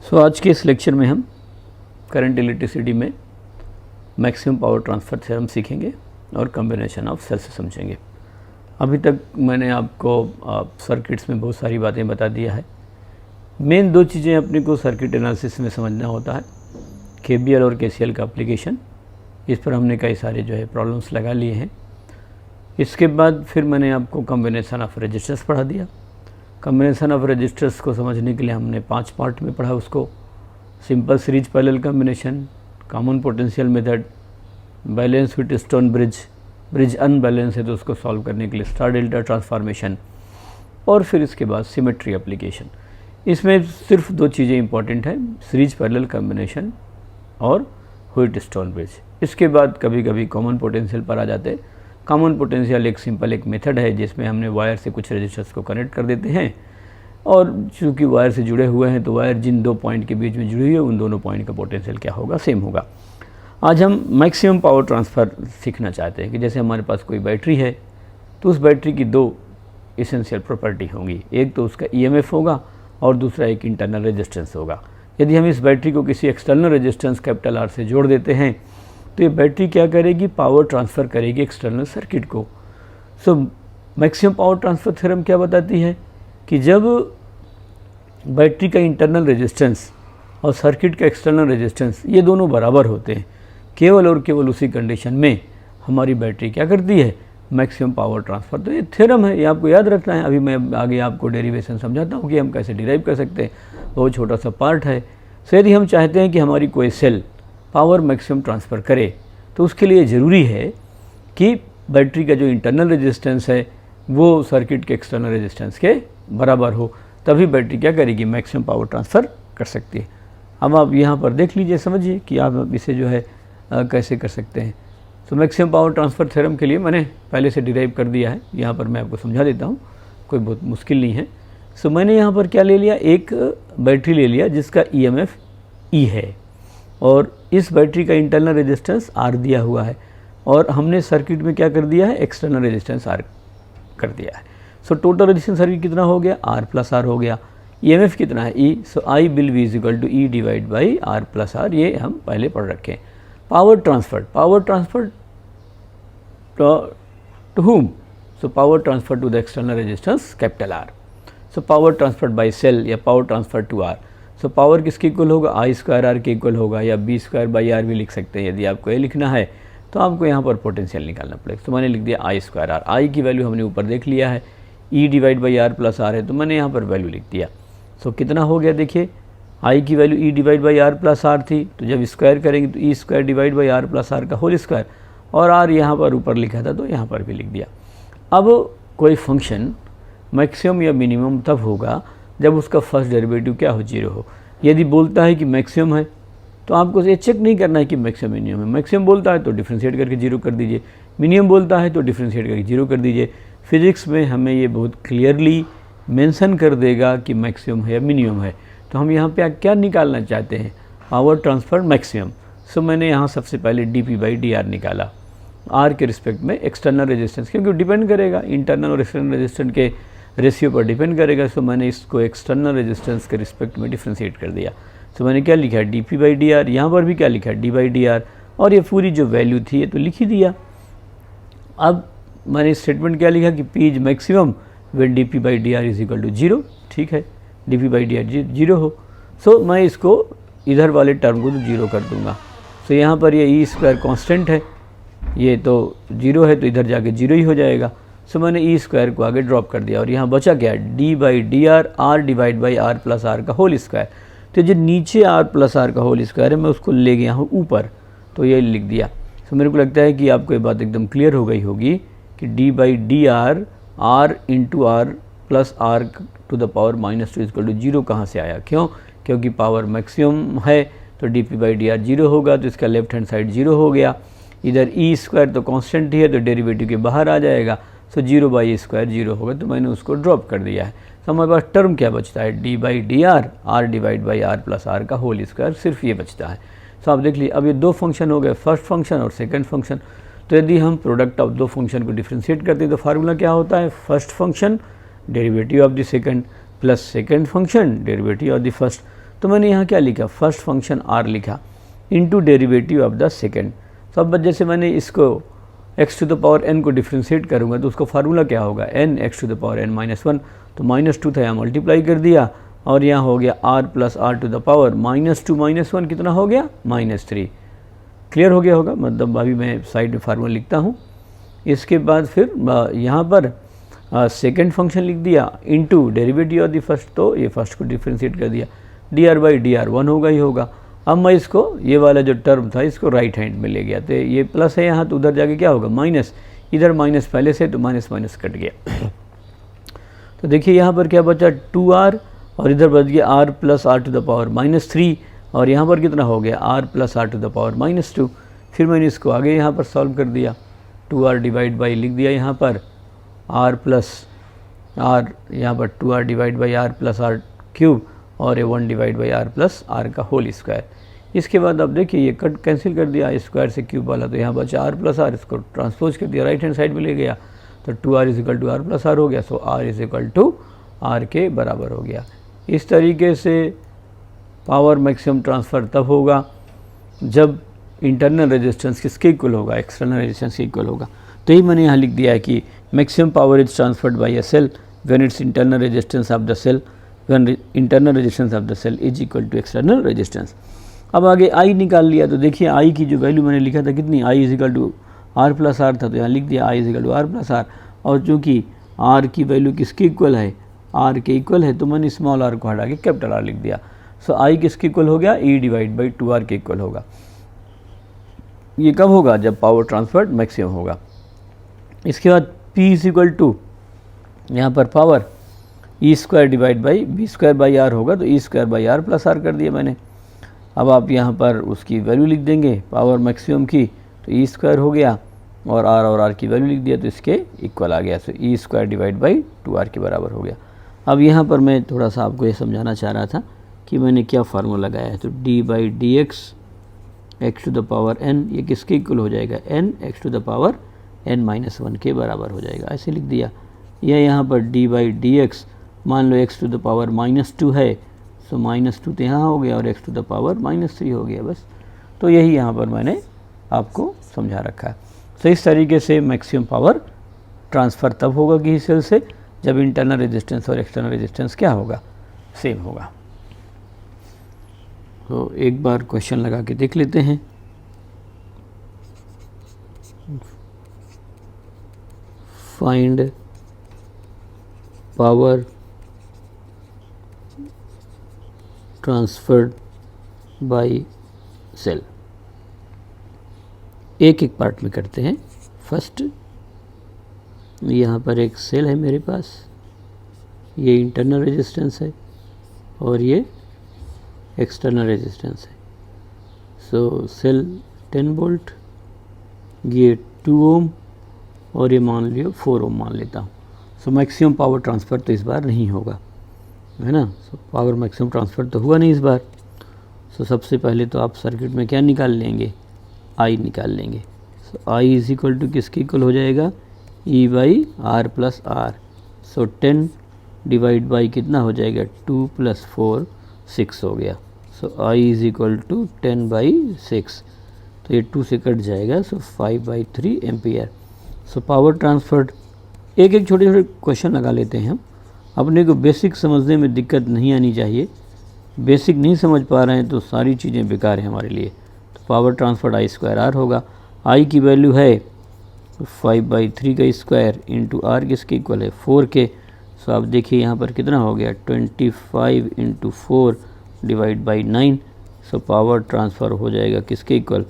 आज के इस लेक्चर में हम करंट इलेक्ट्रिसिटी में मैक्सिमम पावर ट्रांसफ़र थ्योरम सीखेंगे और कॉम्बिनेशन ऑफ सेल्स समझेंगे। अभी तक मैंने आपको सर्किट्स में बहुत सारी बातें बता दिया है। मेन दो चीज़ें अपने को सर्किट एनालिसिस में समझना होता है, केबीएल और केसीएल का एप्लीकेशन। इस पर हमने कई सारे प्रॉब्लम्स लगा लिए हैं। इसके बाद फिर मैंने आपको कॉम्बिनेशन ऑफ रजिस्टर्स पढ़ा दिया। कॉम्बिनेशन ऑफ रजिस्टर्स को समझने के लिए हमने 5 पार्ट में पढ़ा उसको। Simple series parallel combination, common potential method, balance with stone bridge unbalance है तो उसको सॉल्व करने के लिए स्टार डेल्टा ट्रांसफॉर्मेशन, और फिर इसके बाद सिमेट्री एप्लीकेशन। इसमें सिर्फ 2 चीज़ें इंपॉर्टेंट हैं, सीरीज पैरेलल कॉम्बिनेशन और व्हीट स्टोन ब्रिज। इसके बाद कभी कभी कॉमन पोटेंशियल पर आ जाते हैं। कॉमन पोटेंशियल एक सिंपल एक मेथड है जिसमें हमने वायर से कुछ रजिस्टर्स को कनेक्ट कर देते हैं, और चूँकि वायर से जुड़े हुए हैं तो वायर जिन 2 पॉइंट के बीच में जुड़ी हुई है उन दोनों पॉइंट का पोटेंशियल क्या होगा, सेम होगा। आज हम मैक्सिमम पावर ट्रांसफ़र सीखना चाहते हैं कि जैसे हमारे पास कोई बैटरी है तो उस बैटरी की 2 एसेंशियल प्रॉपर्टी होंगी, एक तो उसका ईएमएफ होगा और दूसरा एक इंटरनल रेजिस्टेंस होगा। यदि हम इस बैटरी को किसी एक्सटर्नल रेजिस्टेंस कैपिटल आर से जोड़ देते हैं तो ये बैटरी क्या करेगी, पावर ट्रांसफ़र करेगी एक्सटर्नल सर्किट को। मैक्सिमम पावर ट्रांसफ़र थ्योरम क्या बताती है कि जब बैटरी का इंटरनल रेजिस्टेंस और सर्किट का एक्सटर्नल रेजिस्टेंस ये दोनों बराबर होते हैं, केवल और केवल उसी कंडीशन में हमारी बैटरी क्या करती है, मैक्सिमम पावर ट्रांसफ़र। तो ये थ्योरम है, ये आपको याद रखना है। अभी मैं आगे आपको डेरिवेशन समझाता हूँ कि हम कैसे डिराइव कर सकते हैं, बहुत छोटा सा पार्ट है। यदि हम चाहते हैं कि हमारी कोई सेल पावर मैक्सिमम ट्रांसफ़र करे तो उसके लिए ज़रूरी है कि बैटरी का जो इंटरनल रेजिस्टेंस है वो सर्किट के एक्सटर्नल रेजिस्टेंस के बराबर हो, तभी बैटरी क्या करेगी, मैक्सिमम पावर ट्रांसफ़र कर सकती है। अब आप यहाँ पर देख लीजिए, समझिए कि आप इसे कैसे कर सकते हैं। मैक्सिमम पावर ट्रांसफ़र थ्योरम के लिए मैंने पहले से डिराइव कर दिया है, यहाँ पर मैं आपको समझा देता हूँ, कोई बहुत मुश्किल नहीं है। मैंने यहाँ पर क्या ले लिया, एक बैटरी ले लिया जिसका ईएमएफ ई है और इस बैटरी का इंटरनल रेजिस्टेंस आर दिया हुआ है, और हमने सर्किट में क्या कर दिया है, एक्सटर्नल रेजिस्टेंस आर कर दिया है। टोटल रेजिस्टेंस सर्किट कितना हो गया, आर प्लस आर हो गया। ईएमएफ कितना है, E. I will be equal to E divide by are plus R, ये हम पहले पढ़ रखे हैं। Power transfer to whom? Power transfer to the external resistance capital R. Power transferred by cell या power transfer to R. Power किसके equal होगा, I square R के इक्वल होगा, या बी स्क्वायर बाई आर भी लिख सकते हैं। यदि आपको ये लिखना है तो आपको यहाँ पर पोटेंशियल निकालना पड़ेगा। मैंने लिख दिया आई स्क्वायर आर। आई की वैल्यू हमने ऊपर देख लिया है, e divide by are plus r है तो मैंने यहाँ पर वैल्यू लिख दिया। कितना हो गया, देखिए आई की value E divide by are plus R थी, तो जब स्क्वायर करेंगे तो E square divide by are plus are का होल स्क्वायर, और आर यहाँ पर ऊपर लिखा था तो यहाँ पर भी लिख दिया। अब कोई फंक्शन मैक्सिमम या मिनिमम तब होगा जब उसका फर्स्ट डेरिवेटिव क्या हो, 0 हो। यदि बोलता है कि मैक्सिमम है तो आपको ये चेक नहीं करना है कि मैक्सिमम मिनिमम है। मैक्सिमम बोलता है तो डिफ्रेंशिएट करके 0 कर दीजिए, मिनिमम बोलता है तो डिफ्रेंशिएट करके 0 कर दीजिए। फिजिक्स में हमें ये बहुत क्लियरली मेंशन कर देगा कि मैक्सिमम है या मिनिमम है। तो हम यहाँ पे क्या निकालना चाहते हैं, पावर ट्रांसफर मैक्सिमम। मैंने यहाँ सबसे पहले dp बाई डी आर निकाला, आर के रिस्पेक्ट में एक्सटर्नल रेजिस्टेंस, क्योंकि डिपेंड करेगा इंटरनल और एक्सटर्नल रेजिस्टेंस के रेशियो पर डिपेंड करेगा। मैंने इसको एक्सटर्नल रेजिस्टेंस के रिस्पेक्ट में डिफ्रेंशिएट कर दिया। मैंने क्या लिखा है, dp बाई डी आर। यहाँ पर भी क्या लिखा है, d बाई डी आर, और ये पूरी जो वैल्यू थी ये तो लिख ही दिया। अब मैंने स्टेटमेंट क्या लिखा कि p is maximum when dp by d r is equal to 0। ठीक है, dp बाई डी आर 0 हो। मैं इसको इधर वाले टर्म को तो 0 कर दूंगा। यहाँ पर ये ई स्क्वायर कॉन्स्टेंट है, ये तो 0 है तो इधर जाके 0 ही हो जाएगा। मैंने ई स्क्वायर को आगे ड्रॉप कर दिया और यहाँ बचा क्या, d by d r, r divide by are plus are का होल स्क्वायर। तो जो नीचे आर प्लस आर का होल स्क्वायर है मैं उसको ले गया हूँ ऊपर, तो ये लिख दिया। मेरे को लगता है कि आपको ये बात एकदम क्लियर हो गई होगी कि d by d r, r into r plus r to the power -2 equal to 0 कहाँ से आया, क्यों, क्योंकि पावर मैक्सिमम है तो dp बाई डी आर 0 होगा, तो इसका लेफ्ट हैंड साइड 0 हो गया। इधर ई स्क्वायर तो कांस्टेंट ही है तो डेरिवेटिव के बाहर आ जाएगा, 0 बाई स्क्वायर 0 होगा, तो मैंने उसको ड्रॉप कर दिया है। हमारे पास टर्म क्या बचता है, d by d r, r divide by are plus are का होल स्क्वायर, सिर्फ ये बचता है। आप देख लीजिए, अब ये 2 फंक्शन हो गए, फर्स्ट फंक्शन और सेकंड फंक्शन। तो यदि हम प्रोडक्ट ऑफ 2 फंक्शन को डिफ्रेंशिएट करते हैं तो फार्मूला क्या होता है, first function derivative of the second plus second function derivative of the first. तो मैंने यहाँ क्या लिखा, फर्स्ट फंक्शन आर लिखा into derivative of the second. तो अब जैसे मैंने इसको x to the power n को डिफ्रेंशिएट करूँगा तो उसका फार्मूला क्या होगा, n x to the power n minus 1, तो -2 था यहाँ मल्टीप्लाई कर दिया और यहाँ हो गया r plus r to the power -2 -1 कितना हो गया, -3। क्लियर हो गया होगा, मतलब अभी मैं साइड में फार्मूला लिखता हूँ। इसके बाद फिर यहाँ पर सेकेंड फंक्शन लिख दिया into derivative of the first, तो ये फर्स्ट को डिफ्रेंशिएट कर दिया, dr/dr 1 होगा ही होगा। अब मैं इसको ये वाला जो टर्म था इसको राइट हैंड में ले गया, तो ये प्लस है यहाँ, तो उधर जाके क्या होगा माइनस, इधर माइनस पहले से तो माइनस माइनस कट गया। तो देखिए यहाँ पर क्या बचा 2r और इधर बच गया r plus r to the power -3 और यहाँ पर कितना हो गया r plus r to the power -2। फिर मैंने इसको आगे यहाँ पर सॉल्व कर दिया, 2r डिवाइड बाई लिख दिया यहाँ पर r प्लस आर, यहाँ पर 2r divide by are plus r cube और ये 1 divide by are plus are का होल स्क्वायर। इसके बाद अब देखिए ये कट कैंसिल कर दिया स्क्वायर से क्यूब वाला, तो यहाँ बचा आर प्लस आर, इसको ट्रांसपोज कर दिया राइट हैंड साइड में ले गया, तो 2r is equal to r plus r हो गया, so r is equal to r के बराबर हो गया। इस तरीके से पावर मैक्सिमम ट्रांसफ़र तब होगा जब इंटरनल रेजिस्टेंस किसके इक्वल होगा, एक्सटर्नल रेजिस्टेंस के इक्वल होगा। तो यही मैंने यहाँ लिख दिया है कि maximum power is transferred by a cell when its internal resistance of the cell, when internal resistance of the cell is equal to external resistance. अब आगे I निकाल लिया, तो देखिए I की जो वैल्यू मैंने लिखा था कितनी, I is equal to r plus r था, तो यहाँ लिख दिया I is equal to r plus r, और चूँकि R की वैल्यू किसके इक्वल है, R के इक्वल है, तो मैंने स्मॉल r को हटा के कैपिटल R लिख दिया। सो I किसके इक्वल हो गया, E डिवाइड बाई 2r के इक्वल होगा। ये कब होगा, जब पावर ट्रांसफर मैक्सिमम होगा। इसके बाद P इज इक्वल टू यहाँ पर power E square divide by B square by R होगा, तो E square by are plus R कर दिया मैंने। अब आप यहाँ पर उसकी वैल्यू लिख देंगे पावर मैक्सिमम की, तो ई स्क्वायर हो गया और आर की वैल्यू लिख दिया, तो इसके इक्वल आ गया, तो E square divide by 2r के बराबर हो गया। अब यहाँ पर मैं थोड़ा सा आपको ये समझाना चाह रहा था कि मैंने क्या फार्मूला लगाया है, तो d by d x to the power n, ये किसके इक्वल हो जाएगा, n x टू द पावर n-1 के बराबर हो जाएगा, ऐसे लिख दिया। या यहाँ पर d बाई डी एक्स, मान लो x टू द पावर -2 है, सो -2 तो यहाँ हो गया और x टू द पावर -3 हो गया, बस। तो यही यहाँ पर मैंने आपको समझा रखा है। तो इस तरीके से मैक्सिमम पावर ट्रांसफ़र तब होगा किसी सेल से जब इंटरनल रेजिस्टेंस और एक्सटर्नल रेजिस्टेंस क्या होगा, सेम होगा। तो एक बार क्वेश्चन लगा के देख लेते हैं। Find power transferred by cell. एक एक पार्ट में करते हैं। फर्स्ट, यहाँ पर एक सेल है मेरे पास, ये इंटरनल रेजिस्टेंस है और ये एक्सटर्नल रेजिस्टेंस है। सो सेल 10 वोल्ट, ये 2 ओम और ये मान लियो 4 ओम मान लेता हूँ। सो मैक्सिमम पावर ट्रांसफ़र तो इस बार नहीं होगा, है ना। सो पावर मैक्सिमम ट्रांसफ़र तो हुआ नहीं इस बार। सो सबसे पहले तो आप सर्किट में क्या निकाल लेंगे, I निकाल लेंगे। So I is equal to किसके इक्वल हो जाएगा, E by are plus are. So 10 divide by कितना हो जाएगा, 2 + 4 6 हो गया। So I is equal to 10 by 6, तो ये 2 से कट जाएगा, so 5/3 ampere. So power transferred. एक एक छोटे छोटे क्वेश्चन लगा लेते हैं हम, अपने को बेसिक समझने में दिक्कत नहीं आनी चाहिए। बेसिक नहीं समझ पा रहे हैं तो सारी चीज़ें बेकार हैं हमारे लिए। तो power transfer I square R होगा। I की वैल्यू है 5/3 का स्क्वायर इंटू R किसके इक्वल है, 4 के। सो आप देखिए यहाँ पर कितना हो गया, 25 × 4 divide by 9। So power transfer हो जाएगा किसके इक्वल,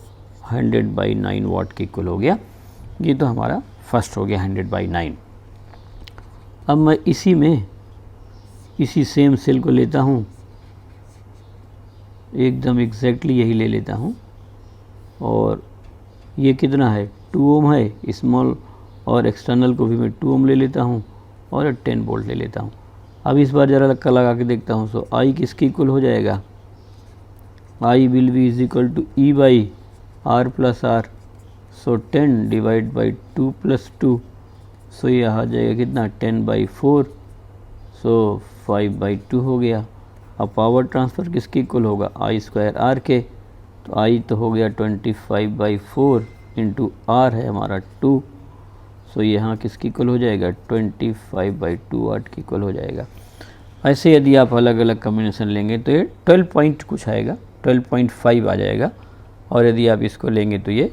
100/9 वाट के इक्वल हो गया। ये तो हमारा फर्स्ट हो गया 100/9। अब मैं इसी सेम सेल को लेता हूँ, एकदम एग्जैक्टली यही ले लेता हूँ, और ये कितना है, 2 ओम है स्मॉल, और एक्सटर्नल को भी मैं 2 ओम ले लेता हूँ और 10 वोल्ट ले लेता हूँ। अब इस बार ज़रा लगा के देखता हूँ। सो I किसके इक्वल हो जाएगा, I will be is equal to E by are plus are. So 10 divide by 2 + 2, so ये आ जाएगा कितना, 10/4। सो 5/2 हो गया। अब पावर ट्रांसफ़र किसके इक्वल होगा, आई स्क्वायर आर के। तो आई तो हो गया 25/4 इंटू आर है हमारा 2, सो यहाँ किसकी इक्वल हो जाएगा 25/2 वाट की इक्वल हो जाएगा। ऐसे यदि आप अलग अलग कम्बिनेशन लेंगे तो ये 12 पॉइंट कुछ आएगा, 12.5 आ जाएगा, और यदि आप इसको लेंगे तो ये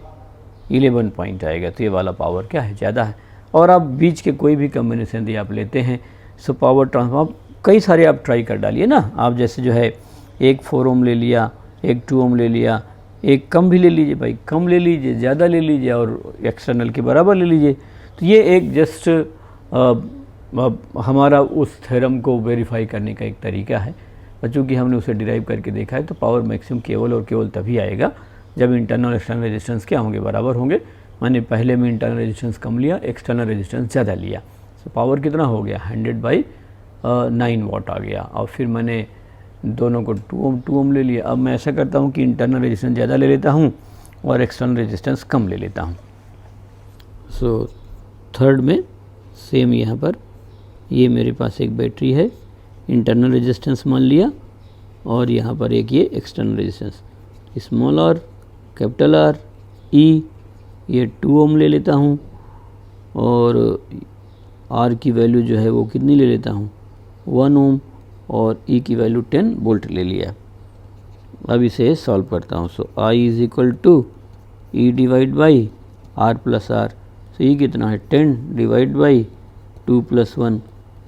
11 पॉइंट आएगा। तो ये वाला पावर क्या है, ज़्यादा है। और आप बीच के कोई भी कम्बिनेशन यदि आप लेते हैं, सो पावर ट्रांसफर कई सारे आप ट्राई कर डालिए ना। आप जैसे जो है एक 4 ओम ले लिया, एक 2 ओम ले लिया, एक कम भी ले लीजिए भाई, कम ले लीजिए, ज़्यादा ले लीजिए, और एक्सटर्नल के बराबर ले लीजिए। तो ये एक जस्ट हमारा उस थ्योरम को वेरीफाई करने का एक तरीका है। और चूँकि हमने उसे डिराइव करके देखा है, तो पावर मैक्सिमम केवल और केवल तभी आएगा जब इंटरनल और एक्सटर्नल रेजिस्टेंस क्या होंगे, बराबर होंगे। मैंने पहले में इंटरनल रेजिस्टेंस कम लिया, एक्सटर्नल रेजिस्टेंस ज़्यादा लिया, तो पावर कितना हो गया 100/9 वाट आ गया। और फिर मैंने दोनों को 2 ओम ले लिया। अब मैं ऐसा करता हूँ कि इंटरनल रेजिस्टेंस ज़्यादा ले लेता हूँ और एक्सटर्नल रेजिस्टेंस कम ले लेता हूँ। सो थर्ड में सेम यहाँ पर ये मेरे पास एक बैटरी है, इंटरनल रेजिस्टेंस मान लिया, और यहाँ पर एक ये external resistance, small R, capital R, E, ये 2 ओम ले लेता हूँ, और आर की वैल्यू जो है वो कितनी ले लेता हूँ 1 ओम, और ई की वैल्यू 10 वोल्ट ले लिया। अब इसे सॉल्व करता हूँ। So I is equal to E divide by are plus are. So E कितना है 10 divide by 2 + 1,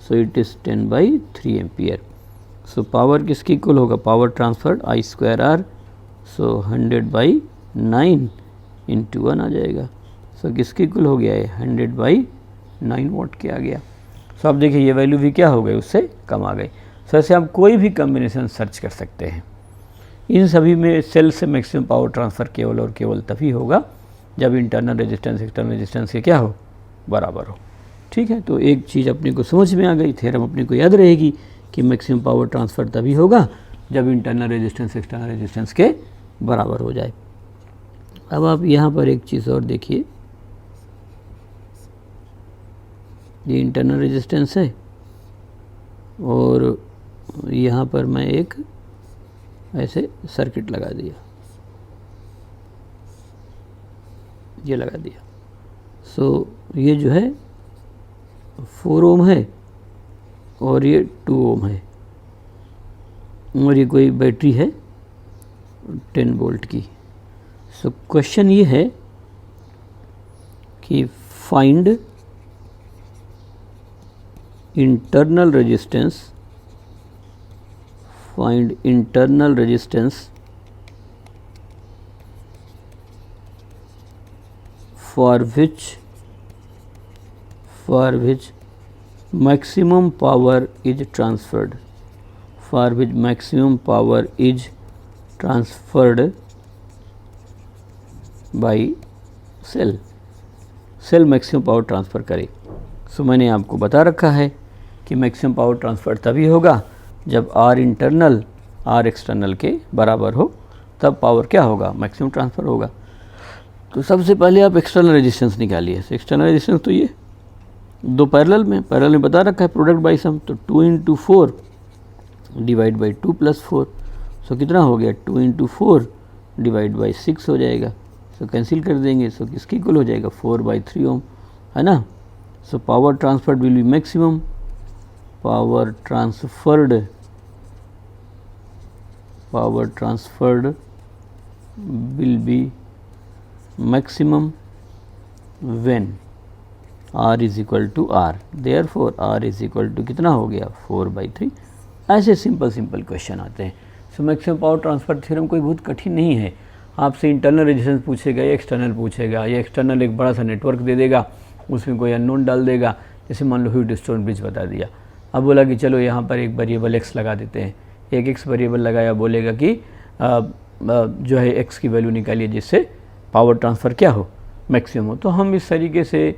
so it is 10/3 ampere. So power किसकी इक्वल होगा, power transferred I square R, so 100/9 into 1 आ जाएगा। सो किसकी equal हो गया है 100/9 वाट के आ गया। सो आप देखिए ये वैल्यू भी क्या हो गई, उससे कम आ गई। सो ऐसे आप कोई भी कम्बिनेशन सर्च कर सकते हैं। इन सभी में सेल से मैक्सिमम पावर ट्रांसफ़र केवल और केवल तभी होगा जब इंटरनल रेजिस्टेंस एक्सटर्नल रेजिस्टेंस के क्या हो, बराबर हो। ठीक है, तो एक चीज़ अपने को समझ में आ गई, थ्योरम अपने को याद रहेगी कि मैक्सिमम पावर ट्रांसफ़र तभी होगा जब इंटरनल रेजिस्टेंस एक्सटर्नल रेजिस्टेंस के बराबर हो जाए। अब आप यहाँ पर एक चीज़ और देखिए, ये इंटरनल रेजिस्टेंस है और यहाँ पर मैं एक ऐसे सर्किट लगा दिया, ये लगा दिया। सो ये जो है 4 ओम है और ये 2 ओम है, और ये कोई बैटरी है 10 वोल्ट की। सो क्वेश्चन ये है कि find internal resistance, find internal resistance for which maximum power is transferred, for which maximum power is transferred by cell, cell maximum power transfer करे। सो मैंने आपको बता रखा है कि मैक्सिमम पावर ट्रांसफ़र तभी होगा जब आर इंटरनल आर एक्सटर्नल के बराबर हो, तब पावर क्या होगा, मैक्सिमम ट्रांसफ़र होगा। तो सबसे पहले आप एक्सटर्नल रेजिस्टेंस निकालिए। एक्सटर्नल रेजिस्टेंस तो ये दो पैरेलल में बता रखा है, प्रोडक्ट बाई सम। तो 2 × 4 डिवाइड बाई 2 + 4, सो कितना हो गया 2 × 4 डिवाइड बाई 6 हो जाएगा। सो कैंसिल कर देंगे, सो किसकी इक्वल हो जाएगा 4/3 ओम, है ना। सो power transferred will be maximum, power transferred will be maximum when R is equal to R, therefore R is equal to कितना हो गया 4/3। ऐसे सिंपल क्वेश्चन आते हैं। So maximum power transfer theorem कोई बहुत कठिन नहीं है। आपसे इंटरनल रेजिस्टेंस पूछेगा या एक्सटर्नल पूछेगा, या एक्सटर्नल एक बड़ा सा नेटवर्क दे देगा, उसमें कोई अननोन डाल देगा। जैसे मान लो ह्यूजेन ब्रिज बता दिया, अब बोला कि चलो यहाँ पर एक वेरिएबल x लगा देते हैं, एक x वेरिएबल लगाया, बोलेगा कि जो है x की वैल्यू निकालिए जिससे पावर ट्रांसफ़र क्या हो, मैक्सिमम हो। तो हम इस तरीके से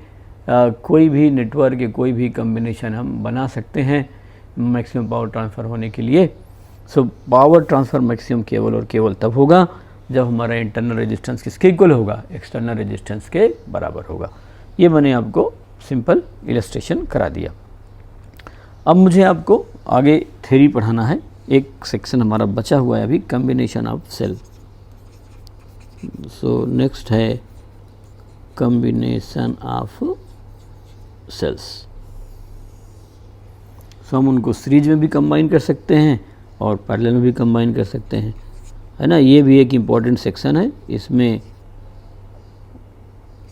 कोई भी नेटवर्क के कोई भी कम्बिनेशन हम बना सकते हैं मैक्सिमम पावर ट्रांसफ़र होने के लिए। सो पावर ट्रांसफ़र मैक्सिमम केवल और केवल तब होगा जब हमारा इंटरनल रेजिस्टेंस किसके इक्वल होगा, एक्सटर्नल रेजिस्टेंस के बराबर होगा। ये मैंने आपको सिंपल इलस्ट्रेशन करा दिया। अब मुझे आपको आगे थ्योरी पढ़ाना है एक सेक्शन हमारा बचा हुआ है अभी, combination of cell. So next है कम्बिनेशन ऑफ सेल्स। सो हम उनको सीरीज में भी कंबाइन कर सकते हैं और पैरेलल में भी कंबाइन कर सकते हैं, है ना। ये भी एक इम्पॉर्टेंट सेक्शन है, इसमें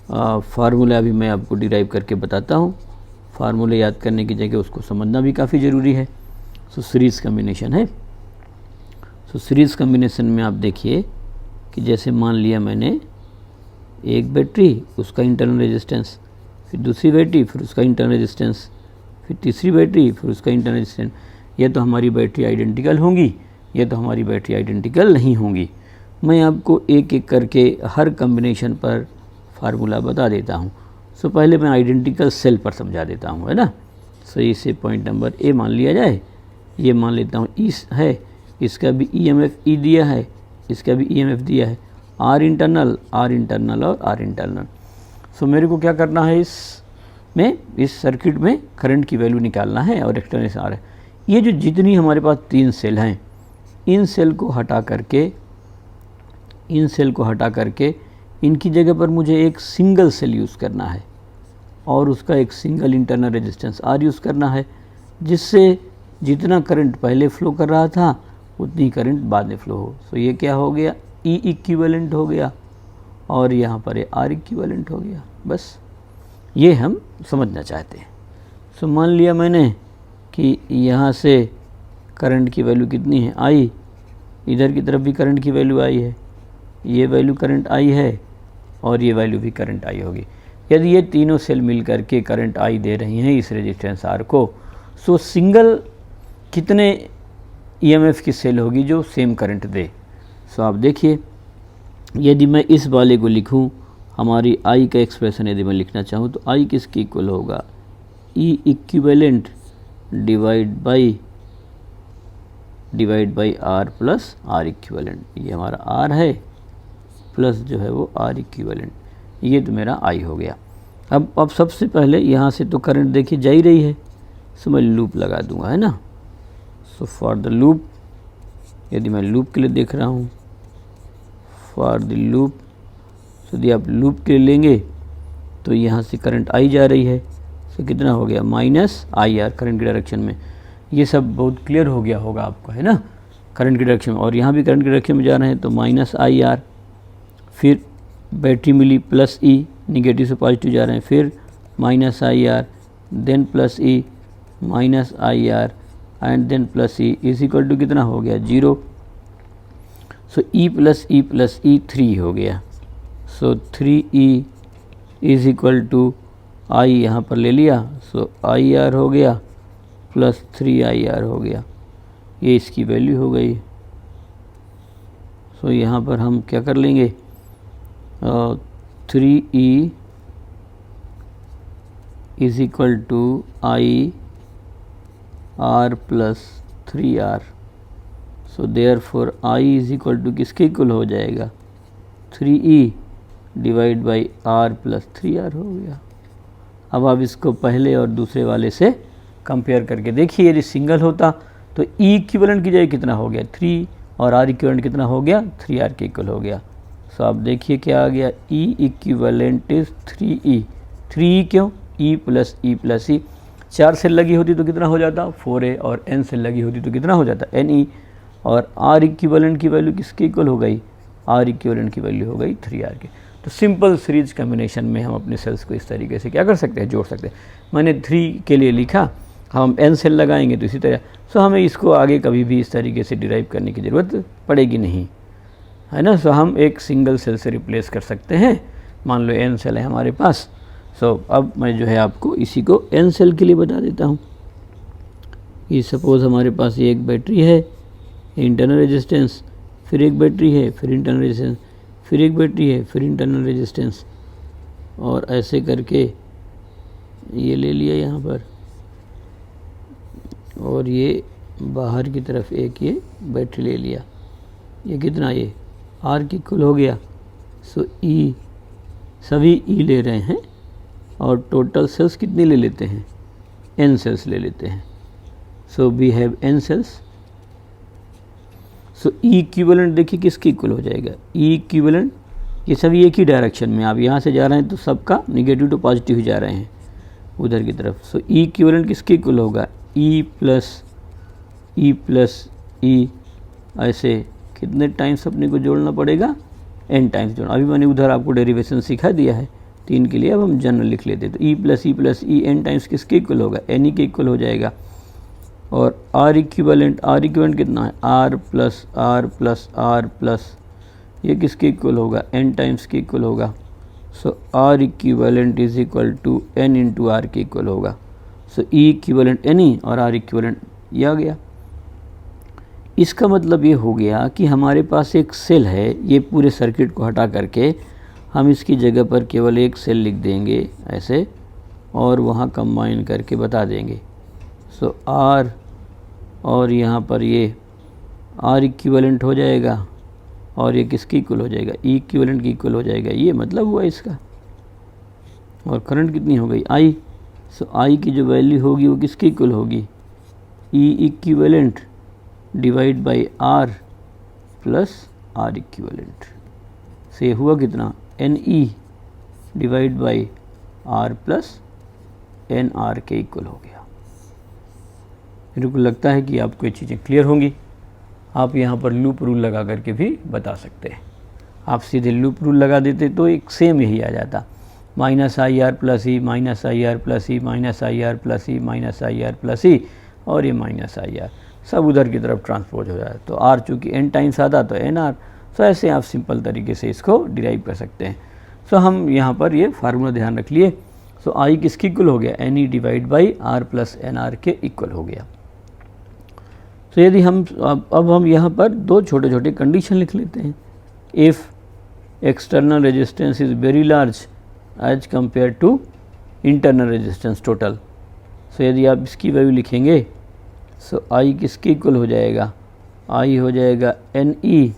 फार्मूला भी मैं आपको डिराइव करके बताता हूँ। फार्मूले याद करने की जगह उसको समझना भी काफ़ी ज़रूरी है। सो सीरीज़ कम्बिनेशन है। सो सीरीज़ कम्बिनेशन में आप देखिए कि जैसे मान लिया मैंने एक बैटरी, उसका इंटरनल रेजिस्टेंस, फिर दूसरी बैटरी, फिर उसका इंटरनल रेजिस्टेंस, फिर तीसरी बैटरी, फिर उसका इंटरनल रेजिस्टेंस। ये तो हमारी बैटरी आइडेंटिकल होंगी, ये तो हमारी बैटरी आइडेंटिकल नहीं होंगी। मैं आपको एक एक करके हर कम्बिनेशन पर फार्मूला बता देता हूँ। सो पहले मैं आइडेंटिकल सेल पर समझा देता हूँ, है ना। सो इसे पॉइंट नंबर ए मान लिया जाए। ये मान लेता हूँ ई है, इसका भी ईएमएफ ई दिया है, इसका भी ईएमएफ दिया है, आर इंटरनल और आर इंटरनल। सो मेरे को क्या करना है, इस सर्किट में करंट की वैल्यू निकालना है और एक्सटर्नल से आ रहा है। ये जो जितनी हमारे पास 3 सेल हैं, इन सेल को हटा करके इनकी जगह पर मुझे एक सिंगल सेल यूज़ करना है और उसका एक single internal resistance R use करना है, जिससे जितना करंट पहले फ्लो कर रहा था उतनी करंट बाद में फ्लो हो। सो ये क्या हो गया, ई इक्विवेलेंट हो गया और यहाँ पर ये आर इक्विवेलेंट हो गया। बस ये हम समझना चाहते हैं। सो मान लिया मैंने कि यहाँ से करंट की वैल्यू कितनी है, आई, इधर की तरफ भी करंट की वैल्यू आई है, ये वैल्यू करंट आई है और ये वैल्यू भी करंट आई होगी। यदि ये तीनों सेल मिल करके करंट आई दे रही हैं इस रेजिस्टेंस आर को, सो सिंगल कितने ईएमएफ की सेल होगी जो सेम करंट दे। सो आप देखिए, यदि मैं इस वाले को लिखूं, हमारी आई का एक्सप्रेशन यदि मैं लिखना चाहूँ तो आई किसके इक्वल होगा, E equivalent divide by are plus R equivalent. ये हमारा आर है प्लस जो है वो आर इक्विवेलेंट, ये तो मेरा आई हो गया। अब सबसे पहले यहाँ से तो करंट देखिए जा ही रही है, सो मैं लूप लगा दूंगा, है ना। सो फॉर द लूप, यदि मैं लूप के लिए देख रहा हूँ, फॉर द लूप, यदि आप लूप के लिए लेंगे तो यहाँ से करंट आई जा रही है, सो कितना हो गया, माइनस आई आर करंट की डायरेक्शन में। ये सब बहुत क्लियर हो गया होगा आपको, है ना, करंट की डायरेक्शन में। और यहाँ भी करंट की डायरेक्शन में जा रहे हैं तो माइनस आई आर, फिर बैटरी मिली प्लस ई, निगेटिव से पॉजिटिव जा रहे हैं, फिर minus I r, then plus E, minus I r and then plus E is equal to कितना हो गया, 0। सो ई प्लस ई 3 हो गया। सो 3E इज इक्वल टू आई यहाँ पर ले लिया, सो आई आर हो गया प्लस 3IR हो गया, ये इसकी वैल्यू हो गई। सो यहाँ पर हम क्या कर लेंगे, 3E is equal to I are plus 3R। So therefore I is equal to किसके इक्वल हो जाएगा, 3E divide by are plus 3R हो गया। अब आप इसको पहले और दूसरे वाले से कंपेयर करके देखिए, यदि सिंगल होता तो E इक्विवेलेंट की जगह कितना हो गया, 3 और R इक्विवेलेंट कितना हो गया, 3R के इक्वल हो गया। सो आप देखिए क्या आ गया, E equivalent is 3E। 3E क्यों, E प्लस E 4 सेल लगी होती तो कितना हो जाता, 4A, और N सेल लगी होती तो कितना हो जाता, NE। और R इक्विवेलेंट की वैल्यू किसके इक्वल हो गई, R इक्विवेलेंट की वैल्यू हो गई 3R के। तो सिंपल सीरीज कम्बिनेशन में हम अपने सेल्स को इस तरीके से क्या कर सकते हैं, जोड़ सकते हैं। मैंने 3 के लिए लिखा, हम N सेल लगाएंगे तो इसी तरह। सो हमें इसको आगे कभी भी इस तरीके से डिराइव करने की ज़रूरत पड़ेगी नहीं, है ना। सो हम एक सिंगल सेल से रिप्लेस कर सकते हैं। मान लो N सेल है हमारे पास। सो अब मैं जो है आपको इसी को N सेल के लिए बता देता हूँ। ये सपोज़ हमारे पास ये एक बैटरी है, इंटरनल रेजिस्टेंस, फिर एक बैटरी है, फिर इंटरनल रेजिस्टेंस, फिर एक बैटरी है, फिर इंटरनल रेजिस्टेंस, और ऐसे करके ये ले लिया यहाँ पर, और ये बाहर की तरफ एक ये बैटरी ले लिया। ये कितना, ये आर की इक्वल हो गया। सो ई, सभी ई ले रहे हैं और टोटल सेल्स कितनी ले लेते हैं, N सेल्स ले लेते हैं। So we have N cells so E equivalent देखिए किसके इक्वल हो जाएगा, ई इक्विवेलेंट, ये सभी एक ही डायरेक्शन में, आप यहाँ से जा रहे हैं तो सबका निगेटिव टू पॉजिटिव ही जा रहे हैं उधर की तरफ। सो ई इक्विवेलेंट किसके इक्वल होगा, ई प्लस ई, ऐसे कितने टाइम्स अपने को जोड़ना पड़ेगा, n टाइम्स जोड़ना। अभी मैंने उधर आपको डेरिवेशन सिखा दिया है 3 के लिए, अब हम जनरल लिख लेते हैं। तो ई प्लस ई n टाइम्स किसके इक्वल होगा, n के इक्वल हो जाएगा। और आर इक्विवेलेंट कितना है, आर प्लस ये किसके इक्वल होगा, n टाइम्स के इक्वल होगा। So R equivalent is equal to n into R के इक्वल होगा। सो ई इक्विवेलेंट n और आर इक्विवेलेंट ये आ गया। इसका मतलब ये हो गया कि हमारे पास एक सेल है, ये पूरे सर्किट को हटा करके हम इसकी जगह पर केवल एक सेल लिख देंगे ऐसे, और वहाँ कंबाइन करके बता देंगे। सो आर और यहाँ पर ये आर इक्विवेलेंट हो जाएगा, और ये किसकी इक्वल हो जाएगा, ई इक्विवेलेंट की इक्वल हो जाएगा। ये मतलब हुआ इसका। और करंट कितनी हो गई, आई। सो आई की जो वैल्यू होगी वो किसकी इक्वल होगी, E equivalent divide by are plus R equivalent. से हुआ कितना, N E divide by are plus N R के इक्वल हो गया। मेरे को लगता है कि आपको ये चीज़ें क्लियर होंगी। आप यहाँ पर लूप रूल लगा करके भी बता सकते हैं। आप सीधे लूप रूल लगा देते तो एक सेम यही आ जाता, minus I are plus E, minus I are plus E, minus I are plus E, minus I are plus E, और ये माइनस आई आर सब उधर की तरफ ट्रांसपोज हो जाए। तो आर चूँकि n टाइम्स आता तो एन आर। सो ऐसे आप सिंपल तरीके से इसको डिराइव कर सकते हैं। सो हम यहाँ पर ये फार्मूला ध्यान रख लिए। सो आई किसकी इक्वल हो गया, n E divide by are plus N R के इक्वल हो गया। तो यदि हम अब हम यहाँ पर 2 छोटे छोटे कंडीशन लिख लेते हैं। If external resistance is very large as compare to internal resistance total. So यदि आप इसकी वैल्यू लिखेंगे, सो आई किसके इक्वल हो जाएगा, आई हो जाएगा n E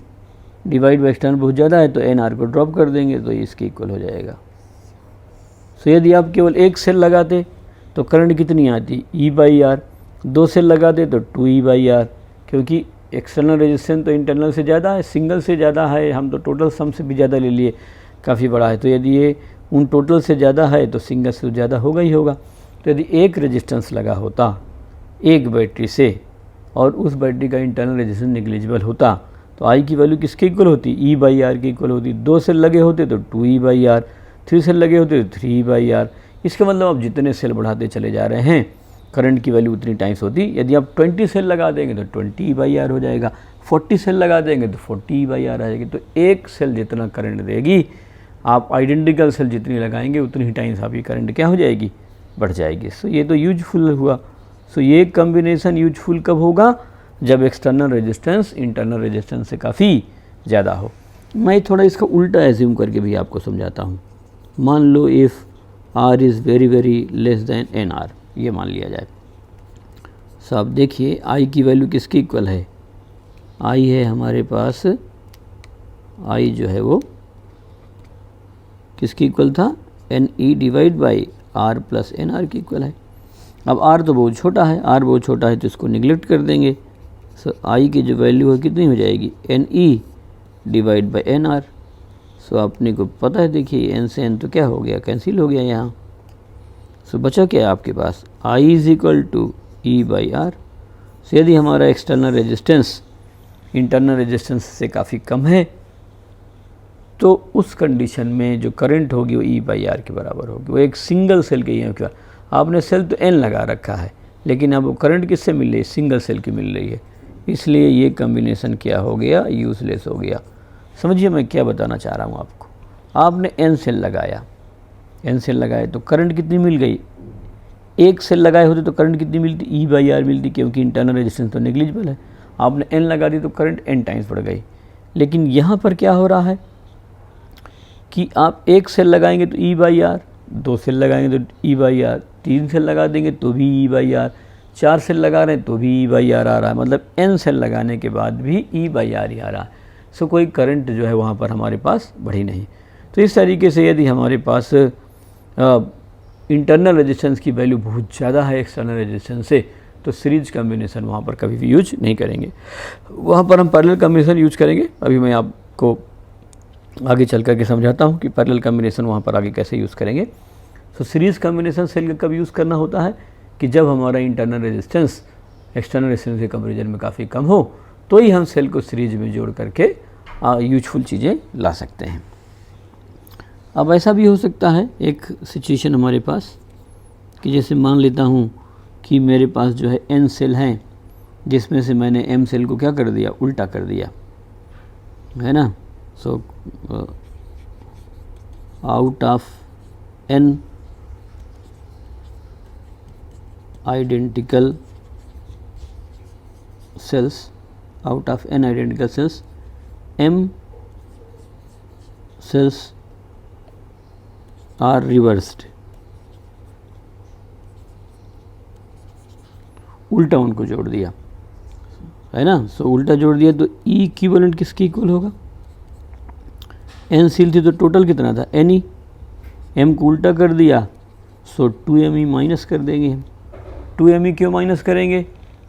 divide by external बहुत ज़्यादा है तो एन आर को ड्रॉप कर देंगे तो ये इसके इक्वल हो जाएगा। सो यदि आप केवल एक सेल लगाते तो करंट कितनी आती, ई बाई आर। 2 सेल लगाते तो 2 ई बाई आर, क्योंकि एक्सटर्नल रेजिस्टेंस तो इंटरनल से ज़्यादा है, सिंगल से ज़्यादा है, हम तो टोटल सम से भी ज़्यादा ले लिए, काफ़ी बड़ा है। तो यदि ये उन टोटल से ज़्यादा है तो सिंगल से ज़्यादा होगा ही होगा। तो यदि एक रेजिस्टेंस लगा होता एक बैटरी से और उस बैटरी का इंटरनल रेजिस्टेंस निग्लिजिबल होता तो आई की वैल्यू किसके इक्वल होती, ई बाई आर की इक्वल होती। 2 सेल लगे होते तो 2 ई बाई आर, 3 सेल लगे होते तो 3 ई बाई आर। इसका मतलब आप जितने सेल बढ़ाते चले जा रहे हैं करंट की वैल्यू उतनी टाइम्स होती। यदि आप 20 सेल लगा देंगे तो 20 ई बाई आर हो जाएगा, 40 सेल लगा देंगे तो 40 ई बाई आर आ जाएगी। तो एक सेल जितना करंट देगी, आप आइडेंटिकल सेल जितनी लगाएंगे उतनी ही टाइम्स आपकी करंट क्या हो जाएगी, बढ़ जाएगी। सो ये तो यूजफुल हुआ। सो ये कम्बिनेशन यूजफुल कब होगा, जब एक्सटर्नल रेजिस्टेंस इंटरनल रेजिस्टेंस से काफ़ी ज़्यादा हो। मैं थोड़ा इसका उल्टा एज्यूम करके भी आपको समझाता हूँ। मान लो if R is very very less than N R, ये मान लिया जाए। सो आप देखिए आई की वैल्यू किसकी इक्वल है, आई है हमारे पास, आई जो है वो किसकी इक्वल था, n E divide by are plus N r की इक्वल है। अब आर तो बहुत छोटा है, आर बहुत छोटा है तो इसको निगलेक्ट कर देंगे। सो आई की जो वैल्यू है कितनी हो जाएगी, N E divide by N R. So अपने को पता है, देखिए एन से एन तो क्या हो गया, कैंसिल हो गया यहाँ। सो बचा क्या है आपके पास, I is equal to E by R. So यदि हमारा एक्सटर्नल रेजिस्टेंस इंटरनल रेजिस्टेंस से काफ़ी कम है तो उस कंडीशन में जो करंट होगी वो ई बाई आर के बराबर होगी। वो एक सिंगल सेल के ई के, आपने सेल तो एन लगा रखा है लेकिन अब वो करंट किससे मिल रही है, सिंगल सेल की मिल रही है, इसलिए ये कम्बिनेशन क्या हो गया, यूजलेस हो गया। समझिए मैं क्या बताना चाह रहा हूँ आपको। आपने एन सेल लगाया, एन सेल लगाए तो करंट कितनी मिल गई, एक सेल लगाए होते तो करंट कितनी मिलती, ई बाई आर मिलती, क्योंकि इंटरनल रेजिस्टेंस तो नेग्लिजिबल है। आपने एन लगा दी तो करंट एन टाइम्स बढ़ गई। लेकिन यहाँ पर क्या हो रहा है कि आप एक सेल लगाएंगे तो ई बाई आर, 2 सेल लगाएंगे तो ई बाई आर, 3 सेल लगा देंगे तो भी ई बाई आर, 4 सेल लगा रहे हैं तो भी ई बाई आर आ रहा है। मतलब एन सेल लगाने के बाद भी ई बाई आर ही आ रहा है। सो कोई करंट जो है वहाँ पर हमारे पास बढ़ी नहीं। तो इस तरीके से यदि हमारे पास इंटरनल रेजिस्टेंस की वैल्यू बहुत ज़्यादा है एक्सटर्नल रेजिस्टेंस से, तो सीरीज कम्बिनेशन वहाँ पर कभी भी यूज नहीं करेंगे, वहाँ पर हम पैरेलल कम्बिनेशन यूज करेंगे। अभी मैं आपको आगे चल करके समझाता हूँ कि पैरेलल कम्बिनेशन वहाँ पर आगे कैसे यूज़ करेंगे। तो सीरीज़ कम्बिनेशन सेल का कब यूज़ करना होता है कि जब हमारा इंटरनल रेजिस्टेंस एक्सटर्नल रेजिस्टेंस के कंपेरिजन में काफ़ी कम हो, तो ही हम सेल को सीरीज में जोड़ करके यूजफुल चीज़ें ला सकते हैं। अब ऐसा भी हो सकता है एक सिचुएशन हमारे पास कि जैसे मान लेता हूँ कि मेरे पास जो है n सेल हैं, जिसमें से मैंने m सेल को क्या कर दिया, उल्टा कर दिया, है ना। So out of n identical cells, out of n identical cells, m cells are reversed, उल्टा उनको जोड़ दिया, है ना। सो उल्टा जोड़ दिया तो E इक्विवेलेंट किसके इक्वल होगा, n सील थी तो टोटल कितना था n, m को उल्टा कर दिया, सो 2m माइनस कर देंगे हम। 2m क्यों माइनस करेंगे,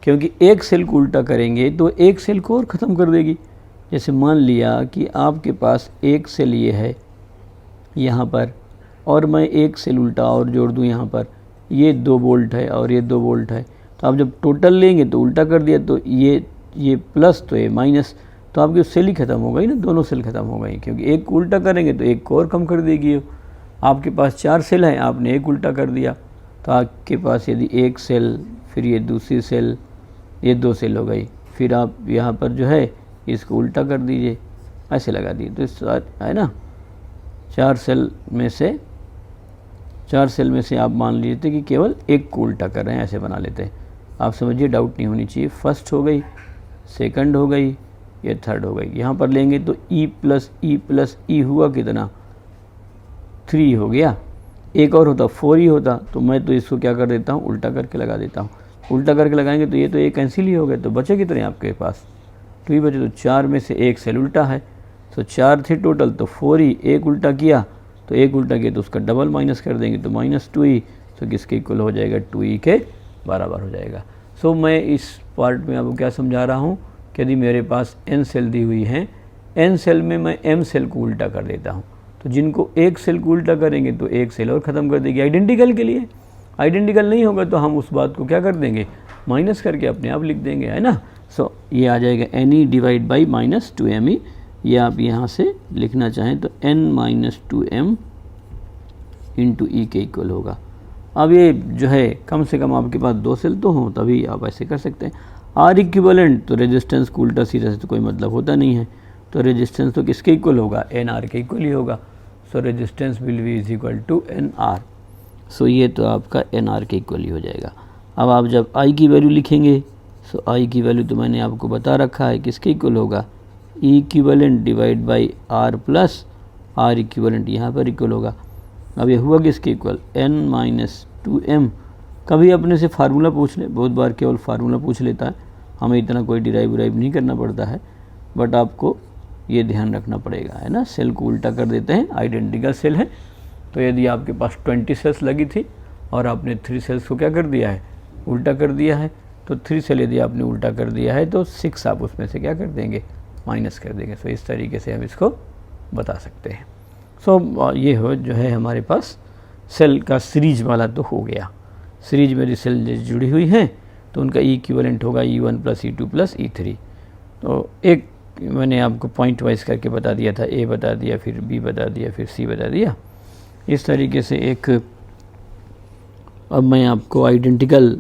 क्योंकि एक सेल को उल्टा करेंगे तो एक सेल को और ख़त्म कर देगी। जैसे मान लिया कि आपके पास एक सेल ये है यहाँ पर, और मैं एक सेल उल्टा और जोड़ दूँ यहाँ पर, ये 2 वोल्ट है और ये 2 वोल्ट है, तो आप जब टोटल लेंगे तो उल्टा कर दिया तो ये प्लस तो ये माइनस, तो आपकी सेल ही ख़त्म हो गई ना, दोनों सेल ख़त्म हो गई, क्योंकि एक को उल्टा करेंगे तो एक को और कम कर देगी। आपके पास 4 सेल हैं, आपने एक उल्टा कर दिया, तो आपके पास यदि एक सेल, फिर ये दूसरी सेल, ये 2 सेल हो गई, फिर आप यहाँ पर जो है इसको उल्टा कर दीजिए, ऐसे लगा दिए, तो इस है ना 4 सेल में से आप मान लीजिए कि केवल एक को उल्टा कर रहे हैं, ऐसे बना लेते हैं। आप समझिए, डाउट नहीं होनी चाहिए। फर्स्ट हो गई, सेकंड हो गई, ये थर्ड हो गई। यहाँ पर लेंगे तो E प्लस ई हुआ कितना, 3 हो गया। एक और होता 4 ही होता, तो मैं तो इसको क्या कर देता हूँ, उल्टा करके लगा देता हूँ। उल्टा करके लगाएंगे तो ये तो एक कैंसिल ही हो गए, तो बचे कितने आपके पास, 2 ही बचे। तो 4 में से एक सेल उल्टा है, तो 4 थे टोटल, तो 4 ही, एक उल्टा किया तो एक उल्टा किया तो उसका डबल माइनस कर देंगे, तो -2 ही, तो किसके इक्वल हो जाएगा, 2e के बराबर हो जाएगा। सो मैं इस पार्ट में आपको क्या समझा रहा हूँ कि यदि मेरे पास n सेल दी हुई हैं, n सेल में मैं m सेल को उल्टा कर देता हूँ, तो जिनको एक सेल को उल्टा करेंगे तो एक सेल और ख़त्म कर देगी आइडेंटिकल के लिए। आइडेंटिकल नहीं होगा तो हम उस बात को क्या कर देंगे, माइनस करके अपने आप लिख देंगे, है ना। सो ये आ जाएगा NE डिवाइड बाई -2ME, ये आप यहाँ से लिखना चाहें तो n - 2m इंटू E के इक्वल होगा। अब ये जो है कम से कम आपके पास 2 सेल तो हों, तभी आप ऐसे कर सकते हैं। R इक्विवेलेंट, तो रेजिस्टेंस को उल्टा सीधा से तो कोई मतलब होता नहीं है, तो रेजिस्टेंस तो किसके इक्वल होगा, NR के इक्वल ही होगा। So resistance will be is equal to NR। So ये तो आपका NR के इक्वल ही हो जाएगा। अब आप जब I की वैल्यू लिखेंगे, सो I की वैल्यू तो मैंने आपको बता रखा है किसके इक्वल होगा, E equivalent divide by R plus R equivalent, यहाँ पर इक्वल होगा। अब ये हुआ किसके इक्वल, n - 2m। कभी अपने से फार्मूला पूछ ले, बहुत बार केवल फार्मूला पूछ लेता है, हमें इतना कोई डिराइव नहीं करना पड़ता है, बट आपको ये ध्यान रखना पड़ेगा, है ना। सेल को उल्टा कर देते हैं, आइडेंटिकल सेल है, तो यदि आपके पास 20 सेल्स लगी थी और आपने 3 सेल्स को क्या कर दिया है, उल्टा कर दिया है, तो 3 सेल यदि आपने उल्टा कर दिया है तो 6 आप उसमें से क्या कर देंगे, माइनस कर देंगे। सो इस तरीके से हम इसको बता सकते हैं। सो ये हो जो है हमारे पास सेल का सीरीज वाला तो हो गया। सीरीज में जो सेल जुड़ी हुई हैं तो उनका E इक्विवेलेंट होगा E1 + E2 + E3। तो एक मैंने आपको पॉइंट वाइज करके बता दिया था, A बता दिया, फिर B बता दिया, फिर C बता दिया। इस तरीके से एक, अब मैं आपको आइडेंटिकल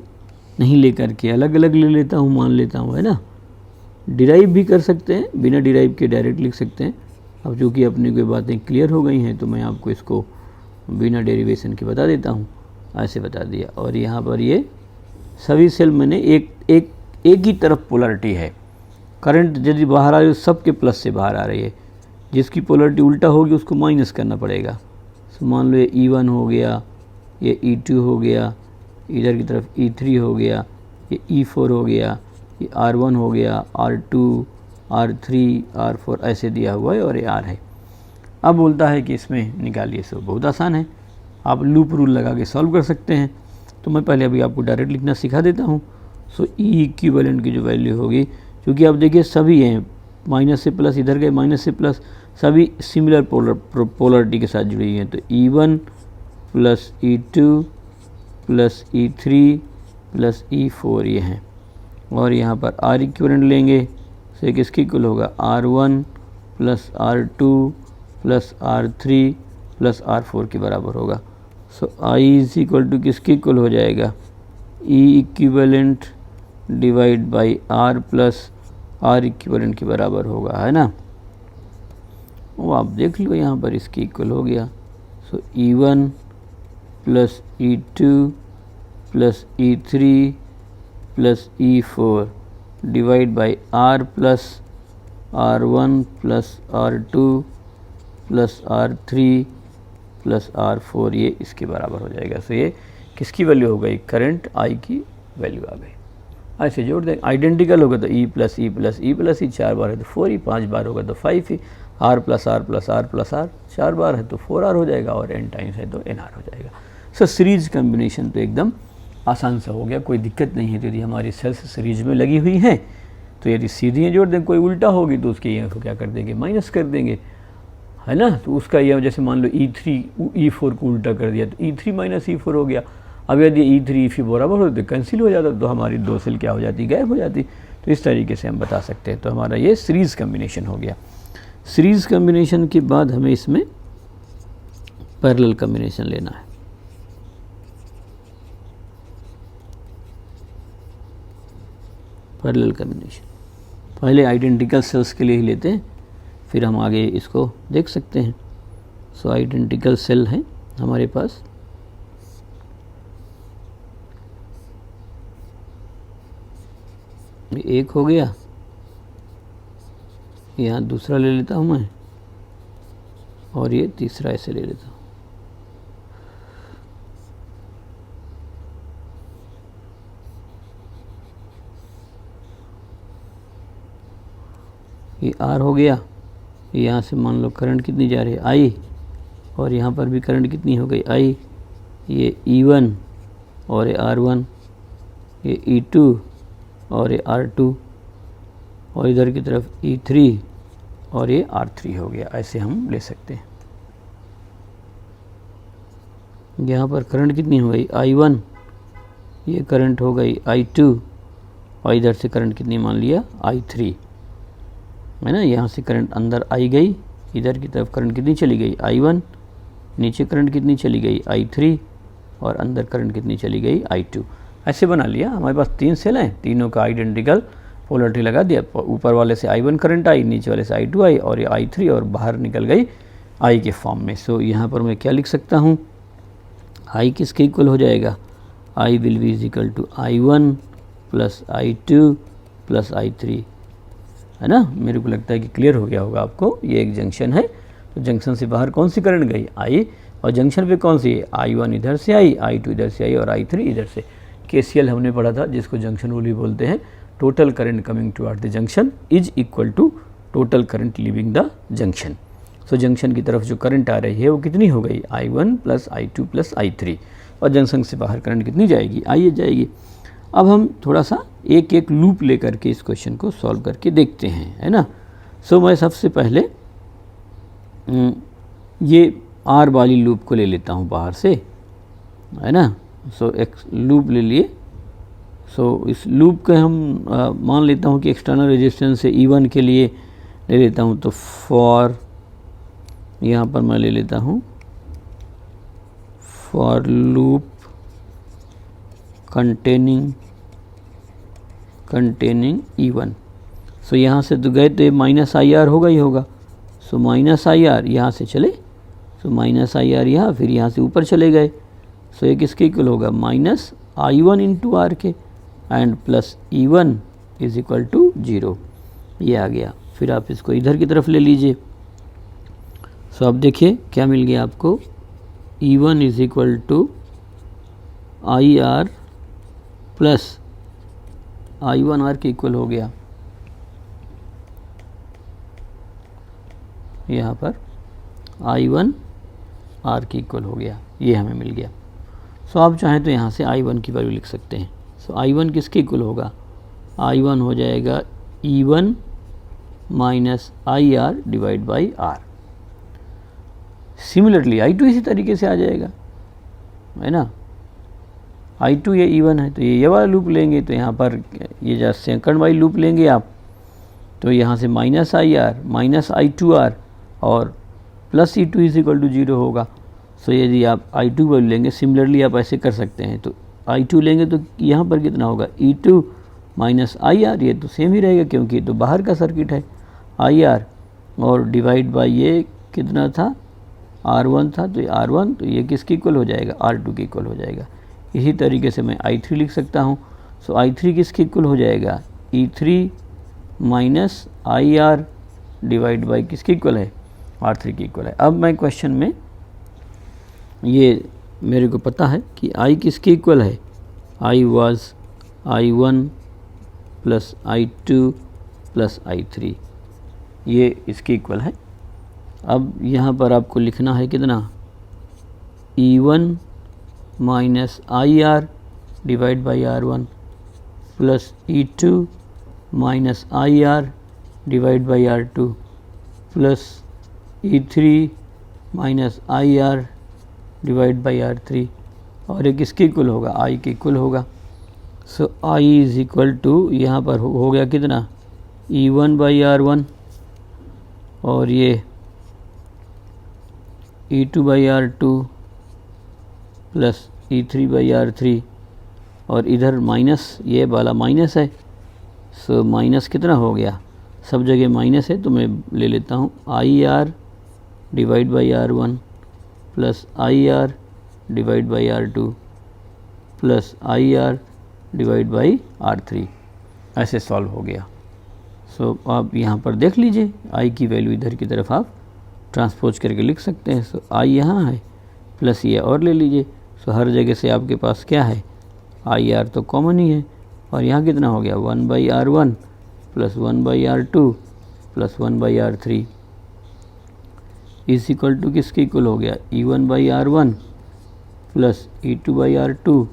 नहीं लेकर के अलग अलग ले लेता हूँ, मान लेता हूँ, है ना। डिराइव भी कर सकते हैं, बिना डिराइव के डायरेक्ट लिख सकते हैं। अब चूँकि अपनी कोई बातें क्लियर हो गई हैं तो मैं आपको इसको बिना डेरिवेशन के बता देता हूँ, ऐसे बता दिया। और यहाँ पर ये सभी सेल मैंने एक ही तरफ पोलरिटी है, करंट यदि बाहर आ रही है सब के प्लस से बाहर आ रही है, जिसकी पोलरिटी उल्टा होगी उसको माइनस करना पड़ेगा। तो मान लो ये E1 हो गया, ये E2 हो गया, इधर की तरफ E3 हो गया, ये E4 हो गया, ये R1 हो गया, R2, R3, R4 ऐसे दिया हुआ है, और ये R है। अब बोलता है कि इसमें निकालिए। सो बहुत आसान है, आप लूप रूल लगा के सॉल्व कर सकते हैं। तो मैं पहले अभी आपको डायरेक्ट लिखना सिखा देता हूँ। सो ई इक्विवेलेंट की जो वैल्यू होगी, क्योंकि अब देखिए सभी हैं माइनस से प्लस, इधर गए माइनस से प्लस, सभी सिमिलर पोलरिटी के साथ जुड़ी हैं। तो E1 plus E2 plus E3 plus E4 ये हैं। और यहाँ पर R इक्विवेलेंट लेंगे तो ये किसकी इक्वल होगा, R1 plus R2 plus R3 plus R4 के बराबर होगा। सो I इज इक्वल टू किसकी इक्वल हो जाएगा, E equivalent divide by R plus R equivalent के बराबर होगा, है ना। वो आप देख लो यहाँ पर इसकी इक्वल हो गया। सो E1 plus E2 plus E3 plus E4 divide by R plus R1 plus R2 plus R3 plus R4 ये इसके बराबर हो जाएगा। सो ये किसकी वैल्यू हो गई, करंट I की वैल्यू आ गई। ऐसे जोड़ दें, आइडेंटिकल होगा तो E plus E plus E plus E 4 बार है तो 4E, 5 बार होगा तो 5E, R plus R plus R plus R 4 बार है तो 4R हो जाएगा और n टाइम्स है तो nR हो जाएगा। सो सीरीज कम्बिनेशन तो एकदम आसान सा हो गया, कोई दिक्कत नहीं है। तो यदि हमारी सेल्स सीरीज में लगी हुई हैं तो यदि सीधी जोड़ दें, कोई उल्टा होगी तो उसके EMF को क्या कर देंगे, माइनस कर देंगे, है ना। तो उसका EMF जैसे मान लो E3 E4 को उल्टा कर दिया तो E3 माइनस E4 हो गया। अब यदि E3 E4 बराबर हो तो कैंसिल हो जाता, तो हमारी दो सेल क्या हो जाती, गायब हो जाती। तो इस तरीके से हम बता सकते हैं। तो हमारा ये सीरीज़ कम्बिनेशन हो गया। सीरीज़ कम्बिनेशन के बाद हमें इसमें पैरेलल कम्बिनेशन लेना है। पैरेलल कम्बिनेशन पहले आइडेंटिकल सेल्स के लिए ही लेते हैं, फिर हम आगे इसको देख सकते हैं। सो आइडेंटिकल सेल है हमारे पास, एक हो गया, यहाँ दूसरा ले लेता हूँ मैं और ये तीसरा ऐसे ले लेता हूँ। ये R हो गया, यहाँ से मान लो करंट कितनी जा रही है I, और यहाँ पर भी करंट कितनी हो गई I। ये E1 और ये R1, ये E2 और ये R2, और इधर की तरफ E3 और ये R3 हो गया। ऐसे हम ले सकते हैं। यहाँ पर करंट कितनी हो गई I1, ये करंट हो गई I2, और इधर से करंट कितनी मान लिया I3, है ना। यहाँ से करंट अंदर आई गई, इधर की तरफ करंट कितनी चली गई I1, नीचे करंट कितनी चली गई I3, और अंदर करंट कितनी चली गई I2। ऐसे बना लिया। हमारे पास 3 सेल हैं, तीनों का आइडेंटिकल पोलरिटी लगा दिया। ऊपर वाले से I1 करंट आई, नीचे वाले से I2 आई, और ये I3 और बाहर निकल गई I के फॉर्म में। सो यहाँ पर मैं क्या लिख सकता हूँ, I किसके इक्वल हो जाएगा, I will be is equal to I1 plus I2 plus I3, है ना। मेरे को लगता है कि क्लियर हो गया होगा आपको। ये एक जंक्शन है, तो जंक्शन से बाहर कौन सी करंट गई I, और जंक्शन पे कौन सी है I1 इधर से आई, I2 इधर से आई और I3 इधर से। KCL हमने पढ़ा था, जिसको जंक्शन रूल भी बोलते हैं। Total current coming toward the junction is equal to total current leaving the junction. So junction की तरफ जो करंट आ रही है वो कितनी हो गई I1 plus I2 plus I3, और जंक्शन से बाहर करंट कितनी जाएगी I जाएगी। अब हम थोड़ा सा एक एक लूप लेकर के इस क्वेश्चन को सॉल्व करके देखते हैं, है ना। सो मैं सबसे पहले ये R वाली लूप को ले लेता हूँ बाहर से, है ना। सो एक लूप ले लिए। सो इस लूप के हम मान लेता हूँ कि एक्सटर्नल रेजिस्टेंस से E1 के लिए ले लेता हूँ। तो फॉर, यहाँ पर मैं ले लेता हूँ फॉर लूप कंटेनिंग E1। सो यहाँ से तो गए तो माइनस IR होगा ही होगा। सो माइनस IR यहाँ से चले, सो माइनस IR यहाँ, फिर यहाँ से ऊपर चले गए। सो ये किसके इक्वल होगा, माइनस I1 इंटू R के, and plus E1 is equal to 0। ये आ गया। फिर आप इसको इधर की तरफ ले लीजिए। सो अब देखिए क्या मिल गया आपको, E1 is equal to IR plus I1R के इक्वल हो गया। यहाँ पर I1R के इक्वल हो गया, ये हमें मिल गया। सो आप चाहें तो यहाँ से I1 की वैल्यू लिख सकते हैं। सो I1 किसके इक्वल होगा, I1 हो जाएगा E1 minus IR divide by R। Similarly I2 इसी तरीके से आ जाएगा, है ना। I2 ये E1 है तो ये वाला लूप लेंगे, तो यहाँ पर ये जो सेकंड वाली लूप लेंगे आप, तो यहाँ से माइनस IR माइनस I2R और plus E2 is equal to 0 होगा। सो यदि आप I2 वैल्यू लेंगे, सिमिलरली आप ऐसे कर सकते हैं, तो I2 लेंगे तो यहाँ पर कितना होगा, E2 माइनस IR, ये तो सेम ही रहेगा क्योंकि तो बाहर का सर्किट है IR, और डिवाइड बाई ये कितना था, R1 था, तो ये R1, तो ये किसके इक्वल हो जाएगा, R2 के इक्वल हो जाएगा। इसी तरीके से मैं I3 लिख सकता हूँ। सो I3 किसके इक्वल हो जाएगा, E3 minus IR divide by किसके इक्वल है, R3 के इक्वल है। अब मैं क्वेश्चन में ये मेरे को पता है कि I किसके इक्वल है, I was I1 plus I2 plus I3, ये इसके इक्वल है। अब यहाँ पर आपको लिखना है कितना, E1 minus IR divide by R1 plus E2 minus IR divide by R2 plus E3 minus IR divide by R3, और ये किसके इक्वल होगा, I के इक्वल होगा। सो I इज इक्वल टू, यहाँ पर हो गया कितना, E1 बाई R1 और ये E2 by R2 plus E3 by R3, और इधर माइनस, ये वाला माइनस है। सो माइनस कितना हो गया, सब जगह माइनस है तो मैं ले लेता हूँ IR divide by R1 plus IR divide by R2 plus IR divide by R3, ऐसे सॉल्व हो गया। सो आप यहाँ पर देख लीजिए, I की वैल्यू इधर की तरफ आप ट्रांसपोज करके लिख सकते हैं। सो I यहाँ है, प्लस ये और ले लीजिए। सो हर जगह से आपके पास क्या है, IR तो कॉमन ही है, और यहाँ कितना हो गया, 1 by R1 plus 1 by R2 plus 1 by R3 is equal to किसके इक्वल हो गया, E1 by R1 plus E2 by R2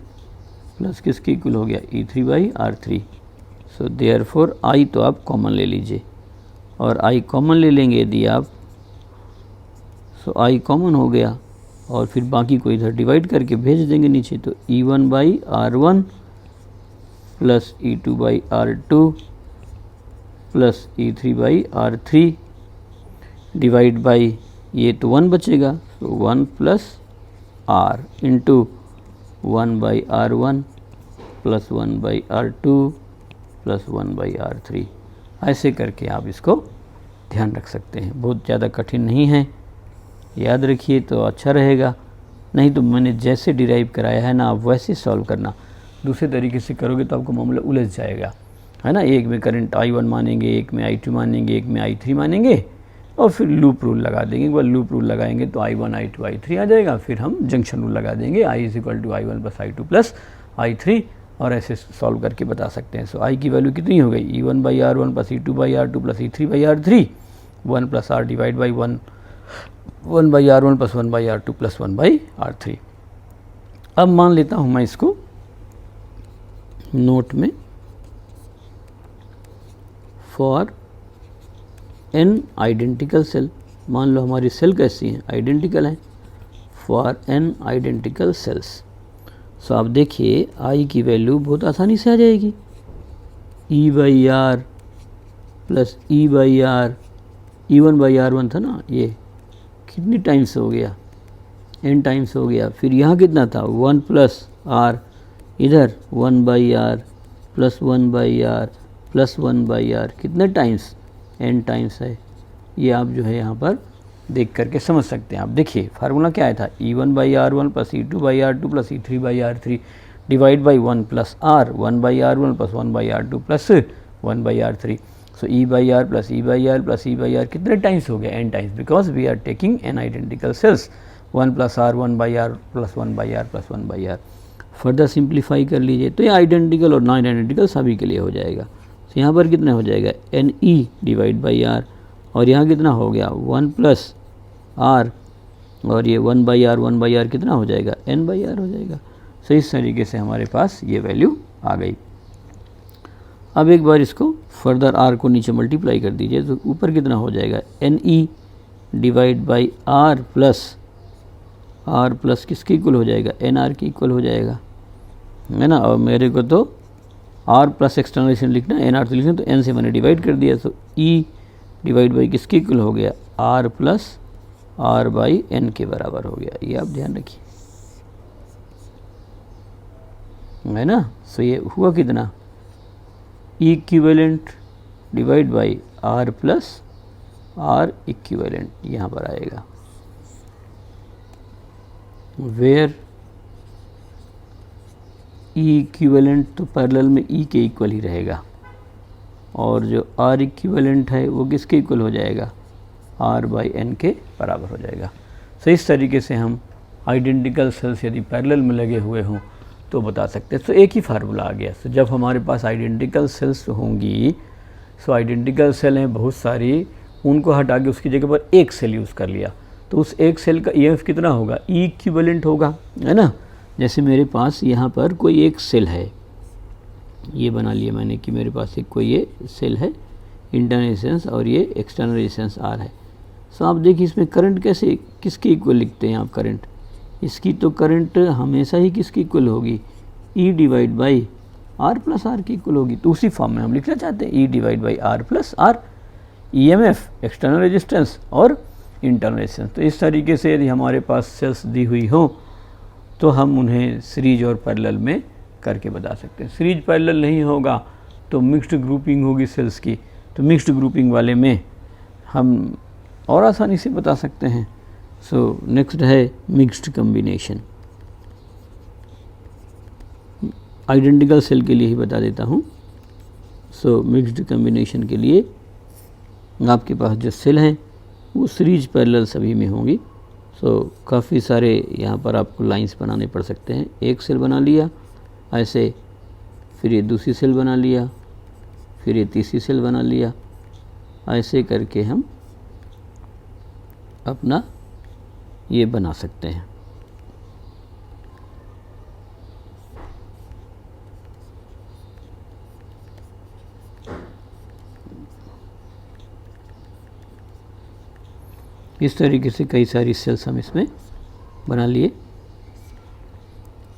plus किसके इक्वल हो गया, E3 by R3। So therefore I तो आप कॉमन ले लीजिए, और I कॉमन ले लेंगे यदि आप, सो I कॉमन हो गया, और फिर बाकी को इधर डिवाइड करके भेज देंगे नीचे, तो E1 by R1 plus E2 by R2 plus E3 by R3 divide by, ये तो 1 बचेगा, तो 1 plus R into 1 by R1 plus 1 by R2 plus 1 by R3, ऐसे करके आप इसको ध्यान रख सकते हैं। बहुत ज़्यादा कठिन नहीं है, याद रखिए तो अच्छा रहेगा, नहीं तो मैंने जैसे डिराइव कराया है ना, आप वैसे सॉल्व करना। दूसरे तरीके से करोगे तो आपको मामला उलझ जाएगा, है ना। एक में करंट I1 मानेंगे, एक में I2 मानेंगे, एक में I3 मानेंगे, और फिर लूप रूल लगा देंगे। एक बार लूप रूल लगाएंगे तो I1 I2 I3 आ जाएगा, फिर हम जंक्शन रूल लगा देंगे, I is equal to I1 plus I2 plus I3, और ऐसे सॉल्व करके बता सकते हैं। सो I की वैल्यू कितनी हो गई, E1 by R1 plus E2 by R2 plus E3 by R3, 1 plus R divide by 1 by R1 plus 1 by R2 plus 1 by R3। अब मान लेता हूँ मैं इसको नोट में, फॉर n आइडेंटिकल सेल, मान लो हमारी सेल कैसी हैं, आइडेंटिकल हैं, फॉर n आइडेंटिकल सेल्स। सो आप देखिए I की वैल्यू बहुत आसानी से आ जाएगी, E by R plus E by R, E1 by R1 था ना, ये कितनी टाइम्स हो गया, n टाइम्स हो गया। फिर यहाँ कितना था, 1 प्लस R, इधर 1 by R plus 1 by R plus 1 by R, कितने टाइम्स, n टाइम्स है। ये आप जो है यहाँ पर देख करके समझ सकते हैं। आप देखिए फार्मूला क्या आया था, E1 by R1 plus E2 by R2 plus E3 by R3 divide by 1 plus R, 1 by R1 plus 1 by R2 plus 1 by R3। So E by R plus E by R plus E by R कितने times हो गया, n times, because we are taking n identical cells. 1 plus R 1 by R plus 1 by R plus 1 by R। Further simplify कर लीजिए तो ये identical और non identical सभी के लिए हो जाएगा। तो यहाँ पर कितना हो जाएगा, NE डिवाइड बाई R, और यहाँ कितना हो गया 1 प्लस R, और ये 1 बाई R कितना हो जाएगा, n बाई R हो जाएगा। सो इस तरीके से हमारे पास ये वैल्यू आ गई। अब एक बार इसको फर्दर आर को नीचे मल्टीप्लाई कर दीजिए तो ऊपर कितना हो जाएगा, n E divide by are plus किसके इक्वल हो जाएगा, एन आर के इक्वल हो जाएगा, है ना। और मेरे को तो आर प्लस एक्सटर्नलाइजेशन लिखना, एन आर तो लिखना, तो एन से मैंने डिवाइड कर दिया, तो ई डिवाइड बाई किसके इक्वल हो गया, r plus r by n के बराबर हो गया। ये आप ध्यान रखिए, है ना। सो ये हुआ कितना, E equivalent divide by are plus R equivalent, यहाँ पर आएगा, वेयर ई इक्विवेलेंट तो पैरेलल में ई के इक्वल ही रहेगा, और जो आर इक्विवेलेंट है वो किसके इक्वल हो जाएगा, आर बाई एन के बराबर हो जाएगा। सो इस तरीके से हम आइडेंटिकल सेल्स यदि पैरेलल में लगे हुए हों तो बता सकते हैं। तो एक ही फार्मूला आ गया। सो जब हमारे पास आइडेंटिकल सेल्स होंगी, सो आइडेंटिकल सेल हैं बहुत सारी, उनको हटा के उसकी जगह पर एक सेल यूज़ कर लिया, तो उस एक सेल का ईएमएफ कितना होगा, ई इक्विवेलेंट होगा, है ना। जैसे मेरे पास यहाँ पर कोई एक सेल है, ये बना लिया मैंने कि मेरे पास एक कोई ये सेल है, इंटरनल रेजिस्टेंस और ये एक्सटर्नल रेजिस्टेंस आर है। सो आप देखिए इसमें करंट कैसे किसके इक्वल लिखते हैं आप, करंट इसकी तो करंट हमेशा ही किसकी इक्वल होगी, E divide by are plus r की इक्वल होगी। तो उसी फॉर्म में हम लिखना चाहते हैं, E divide by are plus r, EMF external resistance और इंटरनल रेजिस्टेंस। तो इस तरीके से यदि हमारे पास सेल्स दी हुई हो तो हम उन्हें सीरीज और पैरेलल में करके बता सकते हैं। सीरीज पैरेलल नहीं होगा तो मिक्स्ड ग्रुपिंग होगी सेल्स की, तो मिक्स्ड ग्रुपिंग वाले में हम और आसानी से बता सकते हैं। सो नेक्स्ट है मिक्स्ड कम्बिनेशन। आइडेंटिकल सेल के लिए ही बता देता हूँ। सो मिक्स्ड कम्बिनेशन के लिए आपके पास जो सेल हैं वो सीरीज पैरेलल सभी में होंगी। सो काफ़ी सारे यहाँ पर आपको लाइंस बनाने पड़ सकते हैं। एक सेल बना लिया ऐसे, फिर ये दूसरी सेल बना लिया, फिर ये तीसरी सेल बना लिया, ऐसे करके हम अपना ये बना सकते हैं। इस तरीके से कई सारी सेल्स हम इसमें बना लिए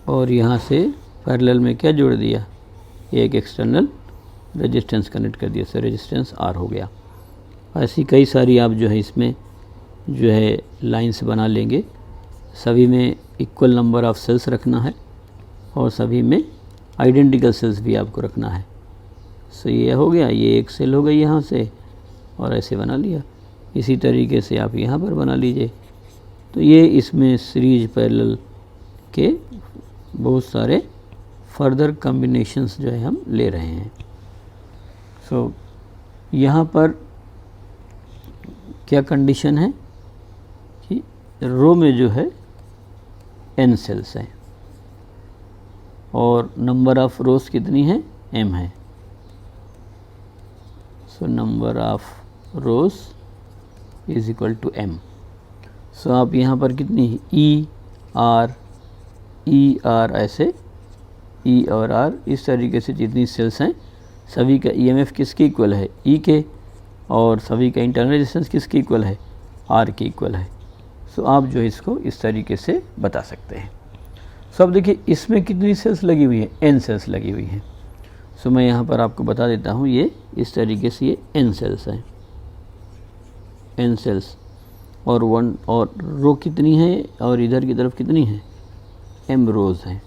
और यहाँ से पैरेलल में क्या जोड़ दिया, एक एक्सटर्नल रेजिस्टेंस कनेक्ट कर दिया, से रेजिस्टेंस आर हो गया। ऐसी कई सारी आप जो है इसमें जो है लाइंस बना लेंगे। सभी में इक्वल नंबर ऑफ सेल्स रखना है और सभी में आइडेंटिकल सेल्स भी आपको रखना है। सो ये हो गया, ये एक सेल हो गई यहाँ से और ऐसे बना लिया। इसी तरीके से आप यहाँ पर बना लीजिए। तो ये इसमें सीरीज पैरेलल के बहुत सारे फर्दर कॉम्बिनेशंस जो है हम ले रहे हैं। सो यहाँ पर क्या कंडीशन है कि रो में जो है n सेल्स हैं और नंबर ऑफ रोज कितनी है, m है। So number of rows is equal to m। So आप यहाँ पर कितनी ई आर ऐसे ई और आर इस तरीके से जितनी सेल्स हैं सभी का ईएमएफ किसके इक्वल है, ई के, और सभी का इंटरनल रेजिस्टेंस किसके इक्वल है, आर के इक्वल है। सो आप जो इसको इस तरीके से बता सकते हैं। सो अब देखिए इसमें कितनी सेल्स लगी हुई हैं, n सेल्स लगी हुई हैं। सो मैं यहाँ पर आपको बता देता हूँ, ये इस तरीके से ये n सेल्स हैं, n सेल्स और वन और रो कितनी है और इधर की तरफ कितनी है, m रोज हैं।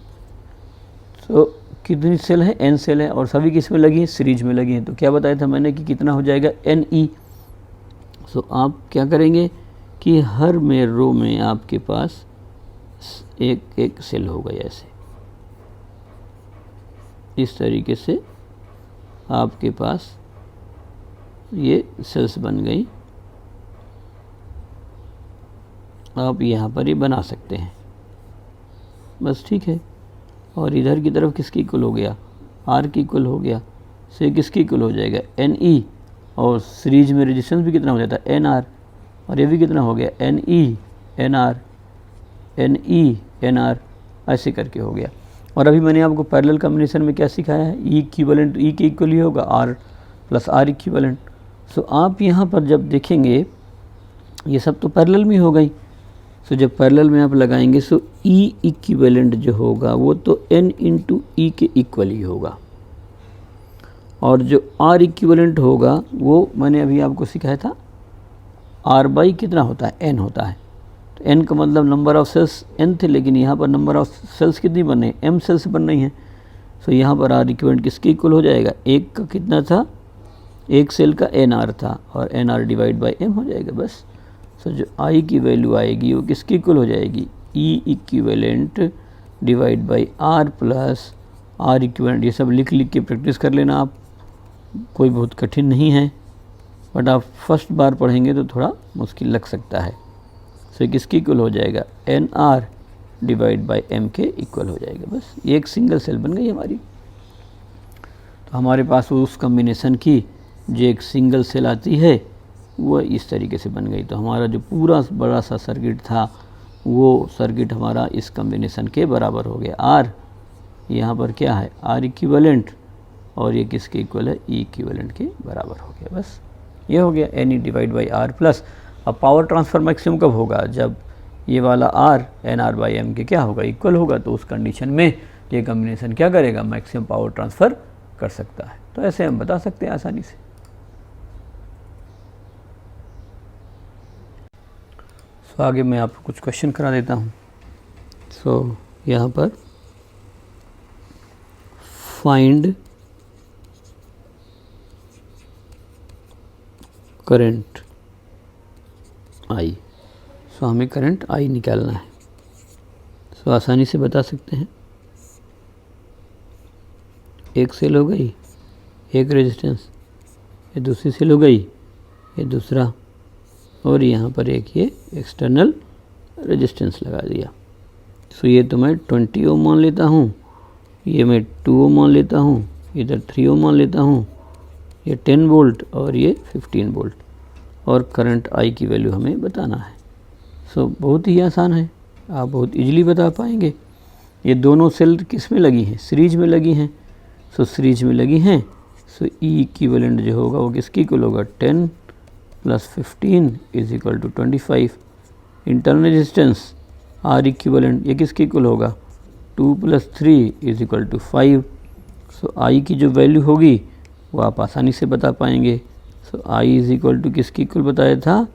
तो कितनी सेल है, n सेल है और सभी किस में लगी हैं, सीरीज में लगी हैं। तो क्या बताया था मैंने कि कितना हो जाएगा, NE। सो आप क्या करेंगे कि हर में रो में आपके पास एक एक सेल होगा, ऐसे इस तरीके से आपके पास ये सेल्स बन गई। आप यहाँ पर ही बना सकते हैं, बस ठीक है। और इधर की तरफ किसकी इक्वल हो गया, आर की इक्वल हो गया। सो ये किसकी इक्वल हो जाएगा, NE, और सीरीज में रेजिस्टेंस भी कितना हो जाता है, NR, और ये भी कितना हो गया, NE NR, NE NR, ऐसे करके हो गया। और अभी मैंने आपको पैरेलल कॉम्बिनेशन में क्या सिखाया है, ई इक्विवेलेंट ई के इक्वल ही होगा आर प्लस आर इक्विवेलेंट। सो आप यहाँ पर जब देखेंगे ये सब तो पैरेलल में हो गई, सो जब पैरेलल में आप लगाएंगे सो ई इक्विवेलेंट जो होगा वो तो n इंटू ई के इक्वल ही होगा, और जो आर इक्विवेलेंट होगा वो मैंने अभी आपको सिखाया था आर बाई कितना होता है, n होता है। तो n का मतलब नंबर ऑफ सेल्स n थे, लेकिन यहाँ पर नंबर ऑफ सेल्स कितनी बन रही है, m सेल्स बन रही हैं। सो यहाँ पर आर इक्विवेलेंट किसके इक्वल हो जाएगा, एक का कितना था, एक सेल का nr था और nr डिवाइड बाई m हो जाएगा बस। सो जो i की वैल्यू आएगी वो किसके इक्वल हो जाएगी, E equivalent divide by are plus R equivalent. ये सब लिख लिख के प्रैक्टिस कर लेना आप, कोई बहुत कठिन नहीं है, बट आप फर्स्ट बार पढ़ेंगे तो थोड़ा मुश्किल लग सकता है। सो किसके इक्वल हो जाएगा, n r divide by m के इक्वल हो जाएगा बस। ये एक सिंगल सेल बन गई हमारी। तो हमारे पास उस कॉम्बिनेशन की जो एक सिंगल सेल आती है वो इस तरीके से बन गई। तो हमारा जो पूरा बड़ा सा सर्किट था वो सर्किट हमारा इस कॉम्बिनेशन के बराबर हो गया। आर यहाँ पर क्या है, आर इक्विवेलेंट, और ये किसके इक्वल है, ई इक्विवेलेंट के बराबर हो गया बस। ये हो गया n E divide by are plus. अब पावर ट्रांसफ़र मैक्सिमम कब होगा, जब ये वाला r n r by m के क्या होगा, इक्वल होगा। तो उस कंडीशन में ये कॉम्बिनेशन क्या करेगा, मैक्सिमम पावर ट्रांसफ़र कर सकता है। तो ऐसे हम बता सकते हैं आसानी से। सो आगे मैं आपको कुछ क्वेश्चन करा देता हूँ। सो यहाँ पर फाइंड करंट आई। सो हमें करंट आई निकालना है। सो आसानी से बता सकते हैं, एक सेल हो गई, एक रेजिस्टेंस, ये दूसरी सेल हो गई, ये दूसरा, और यहाँ पर एक ये एक्सटर्नल रेजिस्टेंस लगा दिया। सो ये तो मैं 20 ओम मान लेता हूँ, ये मैं 2 ओम मान लेता हूँ, इधर 3 ओम मान लेता हूँ, ये 10 वोल्ट और ये 15 वोल्ट, और करंट आई की वैल्यू हमें बताना है। सो बहुत ही आसान है, आप बहुत इजीली बता पाएंगे। ये दोनों सेल किस में लगी हैं, सीरीज में लगी हैं। सो सीरीज में लगी हैं, सो ई इक्विवेलेंट जो होगा वो किसकी इक्वल होगा, 10 प्लस 15 is equal to 25। Internal resistance r equivalent ये किसके इक्वल होगा, 2 प्लस 3 is equal to 5। So I की जो वैल्यू होगी वो आप आसानी से बता पाएंगे। So I is equal to किसकी इक्वल बताया था,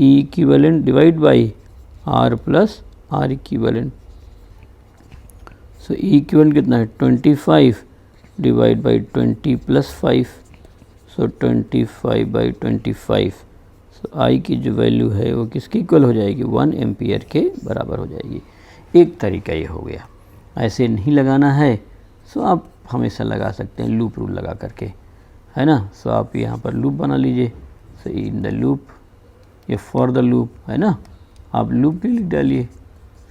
E equivalent divide by are plus R equivalent. So E equivalent कितना है, 25 divide by 20 plus 5, so 25 by 25। So I की जो वैल्यू है वो किसकी इक्वल हो जाएगी, 1 एम्पियर के बराबर हो जाएगी। एक तरीका ये हो गया। ऐसे नहीं लगाना है सो आप हमेशा लगा सकते हैं लूप रूल लगा करके, है ना। सो आप यहाँ पर लूप बना लीजिए। सो इन द लूप, ये फॉर द लूप है ना, आप लूप भी लिख डालिए।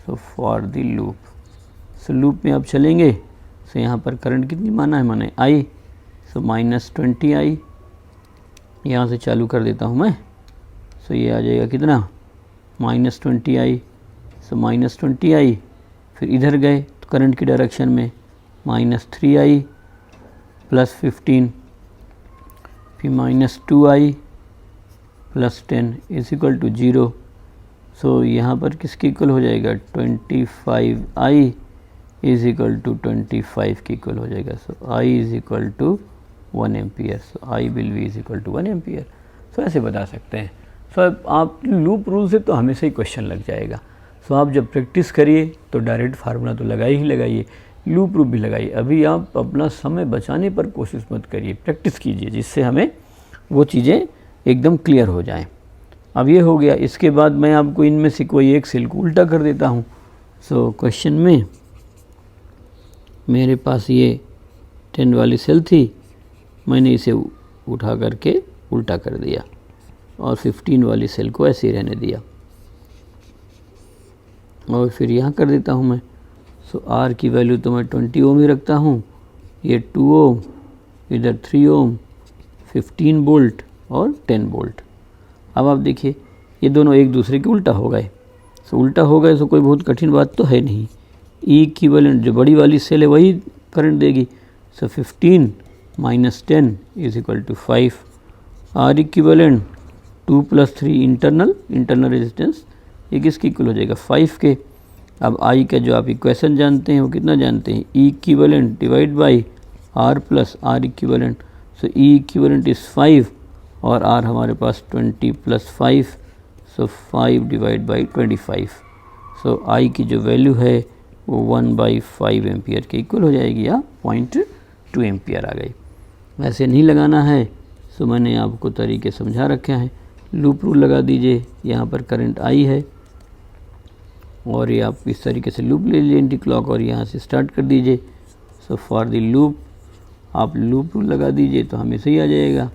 So for the loop, so loop में आप चलेंगे। सो यहाँ पर करंट कितनी माना है, माने आई। सो -20 आई, यहाँ से चालू कर देता हूँ मैं। सो ये आ जाएगा कितना, -20 आई। सो -20 आई, फिर इधर गए तो करंट की डायरेक्शन में -3 आई प्लस 15, फिर -2 आई प्लस 10 इज इक्वल टू 0। सो यहाँ पर किसके इक्वल हो जाएगा, 25 आई इज इक्वल टू 25 की इक्वल हो जाएगा। So I is equal to 1 ampere. So I will be is equal to 1 ampere. So ऐसे बता सकते हैं। सो आप लूप रूल से तो हमेशा ही क्वेश्चन लग जाएगा। सो आप जब प्रैक्टिस करिए तो डायरेक्ट फार्मूला तो लगाई ही लगाइए, लूप रूल भी लगाइए। अभी आप अपना समय बचाने पर कोशिश मत करिए, प्रैक्टिस कीजिए, जिससे हमें वो चीज़ें एकदम क्लियर हो जाएं। अब ये हो गया। इसके बाद मैं आपको इनमें से कोई एक सेल को उल्टा कर देता हूँ। सो क्वेश्चन में मेरे पास ये 10 वाली सेल थी, मैंने इसे उठा करके उल्टा कर दिया और 15 वाली सेल को ऐसे ही रहने दिया, और फिर यहाँ कर देता हूँ मैं। सो आर की वैल्यू तो मैं 20 ओम ही रखता हूँ, ये 2 ओम, इधर 3 ओम, 15 वोल्ट और 10 वोल्ट। अब आप देखिए ये दोनों एक दूसरे के उल्टा हो गए। सो उल्टा हो गए सो कोई बहुत कठिन बात तो है नहीं, ई इक्विवेलेंट जो बड़ी वाली सेल है वही करंट देगी। So 15 minus 10 is equal to 5। R equivalent 2 + 3 internal resistance, ये किसकी इक्वल हो जाएगा 5 के। अब आई का जो आप इक्वेशन जानते हैं वो कितना जानते हैं, E equivalent divide by are plus R equivalent. So E equivalent is 5 और आर हमारे पास 20 + 5, सो 5 डिवाइड बाई 25। सो आई की जो वैल्यू है वो 1/5 एम्पियर के इक्वल हो जाएगी या 0.2 एम्पियर आ गई। वैसे नहीं लगाना है, सो मैंने आपको तरीके समझा रखे हैं। लूप रूल लगा दीजिए, यहाँ पर करंट आई है और ये आप इस तरीके से लूप ले लीजिए एंटी क्लॉक और यहाँ से स्टार्ट कर दीजिए। सो फॉर द लूप आप लूप रूल लगा दीजिए तो हमेशा ही आ जाएगा।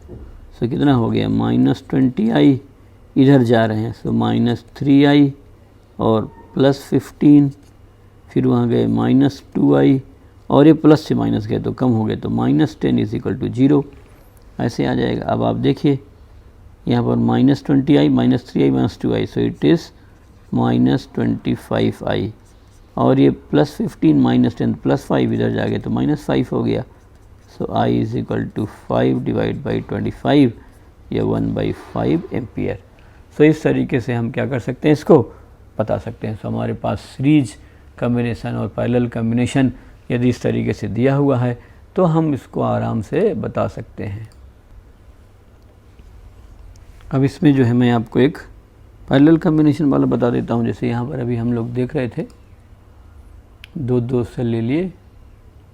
सो कितना हो गया -20i, इधर जा रहे हैं सो -3i और +15, फिर वहाँ गए -2i और ये प्लस से माइनस गए तो कम हो गए तो -10 इज इक्वल टू 0 ऐसे आ जाएगा। अब आप देखिए यहाँ पर -20i -3i -2i, so it is -25i और ये +15 -10 +5 इधर जा गए तो -5 हो गया। So i is equal to 5 divide by 25 या 1/5 एम्पियर। सो इस तरीके से हम क्या कर सकते हैं, इसको बता सकते हैं। सो हमारे पास सीरीज कम्बिनेशन और पैरेलल कम्बिनेशन यदि इस तरीके से दिया हुआ है तो हम इसको आराम से बता सकते हैं। अब इसमें जो है मैं आपको एक पैरेलल कम्बिनेशन वाला बता देता हूँ। जैसे यहाँ पर अभी हम लोग देख रहे थे, दो सेल ले लिए,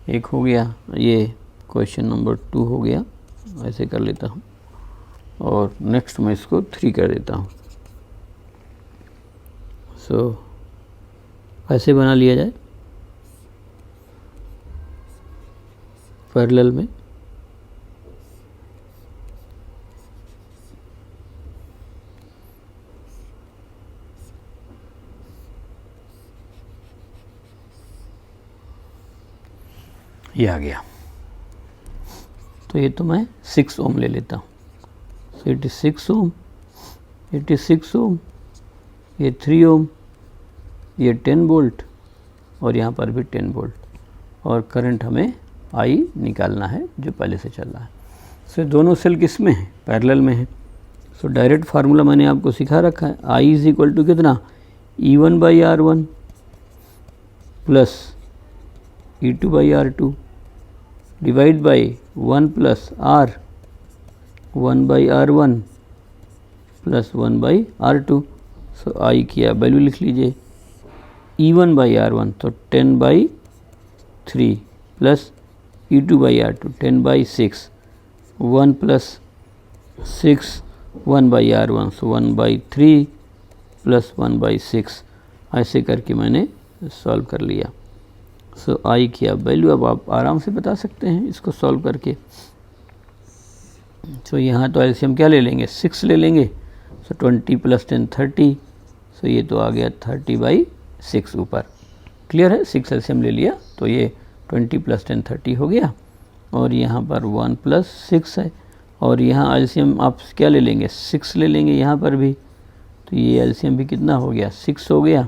एक हो गया, ये क्वेश्चन नंबर 2 हो गया, ऐसे कर लेता हूँ और नेक्स्ट मैं इसको 3 कर देता हूँ। सो ऐसे बना लिया जाए पैरेलल में। ये आ गया, तो ये तो मैं 6 ओम ले लेता हूँ। So it is 6 ohm, it is 6 ohm, ये 3 ओम, ये 10 वोल्ट और यहाँ पर भी 10 वोल्ट और करंट हमें आई निकालना है जो पहले से चल रहा है। सो दोनों सेल किस में है, पैरेलल में है। सो डायरेक्ट फार्मूला मैंने आपको सिखा रखा है, आई इज इक्वल टू कितना, E1/R1 plus E2/R2 divide by 1 + R 1/R1 plus 1/R2। So I की आप वैल्यू लिख लीजिए, E1/R1 तो 10/3 प्लस E2/R2 10/6, 1 + 6 1/R1 सो 1/3 प्लस 1/6 ऐसे करके मैंने सॉल्व कर लिया। सो आई की आप वैल्यू अब आप आराम से बता सकते हैं इसको सॉल्व करके। सो यहाँ तो एलसीएम क्या ले लेंगे, 6 ले लेंगे। सो 20 + 10 30, सो ये तो आ गया 30/6 ऊपर। क्लियर है, 6 एलसीएम ले लिया तो ये 20 + 10 30 हो गया और यहाँ पर 1 + 6 है और यहाँ एलसीएम आप क्या ले लेंगे, 6 ले लेंगे यहाँ पर भी। तो ये एलसीएम भी कितना हो गया, 6 हो गया।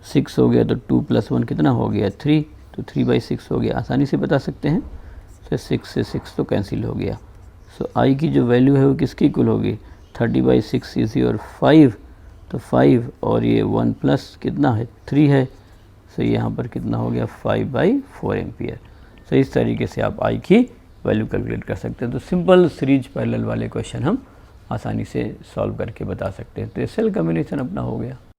6 हो गया तो 2 + 1 कितना हो गया 3, तो 3/6 हो गया। आसानी से बता सकते हैं। तो 6 से 6 तो कैंसिल हो गया। सो आई की जो वैल्यू है वो किसकी इक्वल होगी, 30/6 इज और 5, तो 5 और ये 1 प्लस कितना है 3 है। सो यहाँ पर कितना हो गया 5/4 एम्पियर। सो इस तरीके से आप आई की वैल्यू कैलकुलेट कर सकते हैं। तो सिंपल सीरीज पैरेलल वाले क्वेश्चन हम आसानी से सॉल्व करके बता सकते हैं। तो ये सेल कम्बिनेशन अपना हो गया।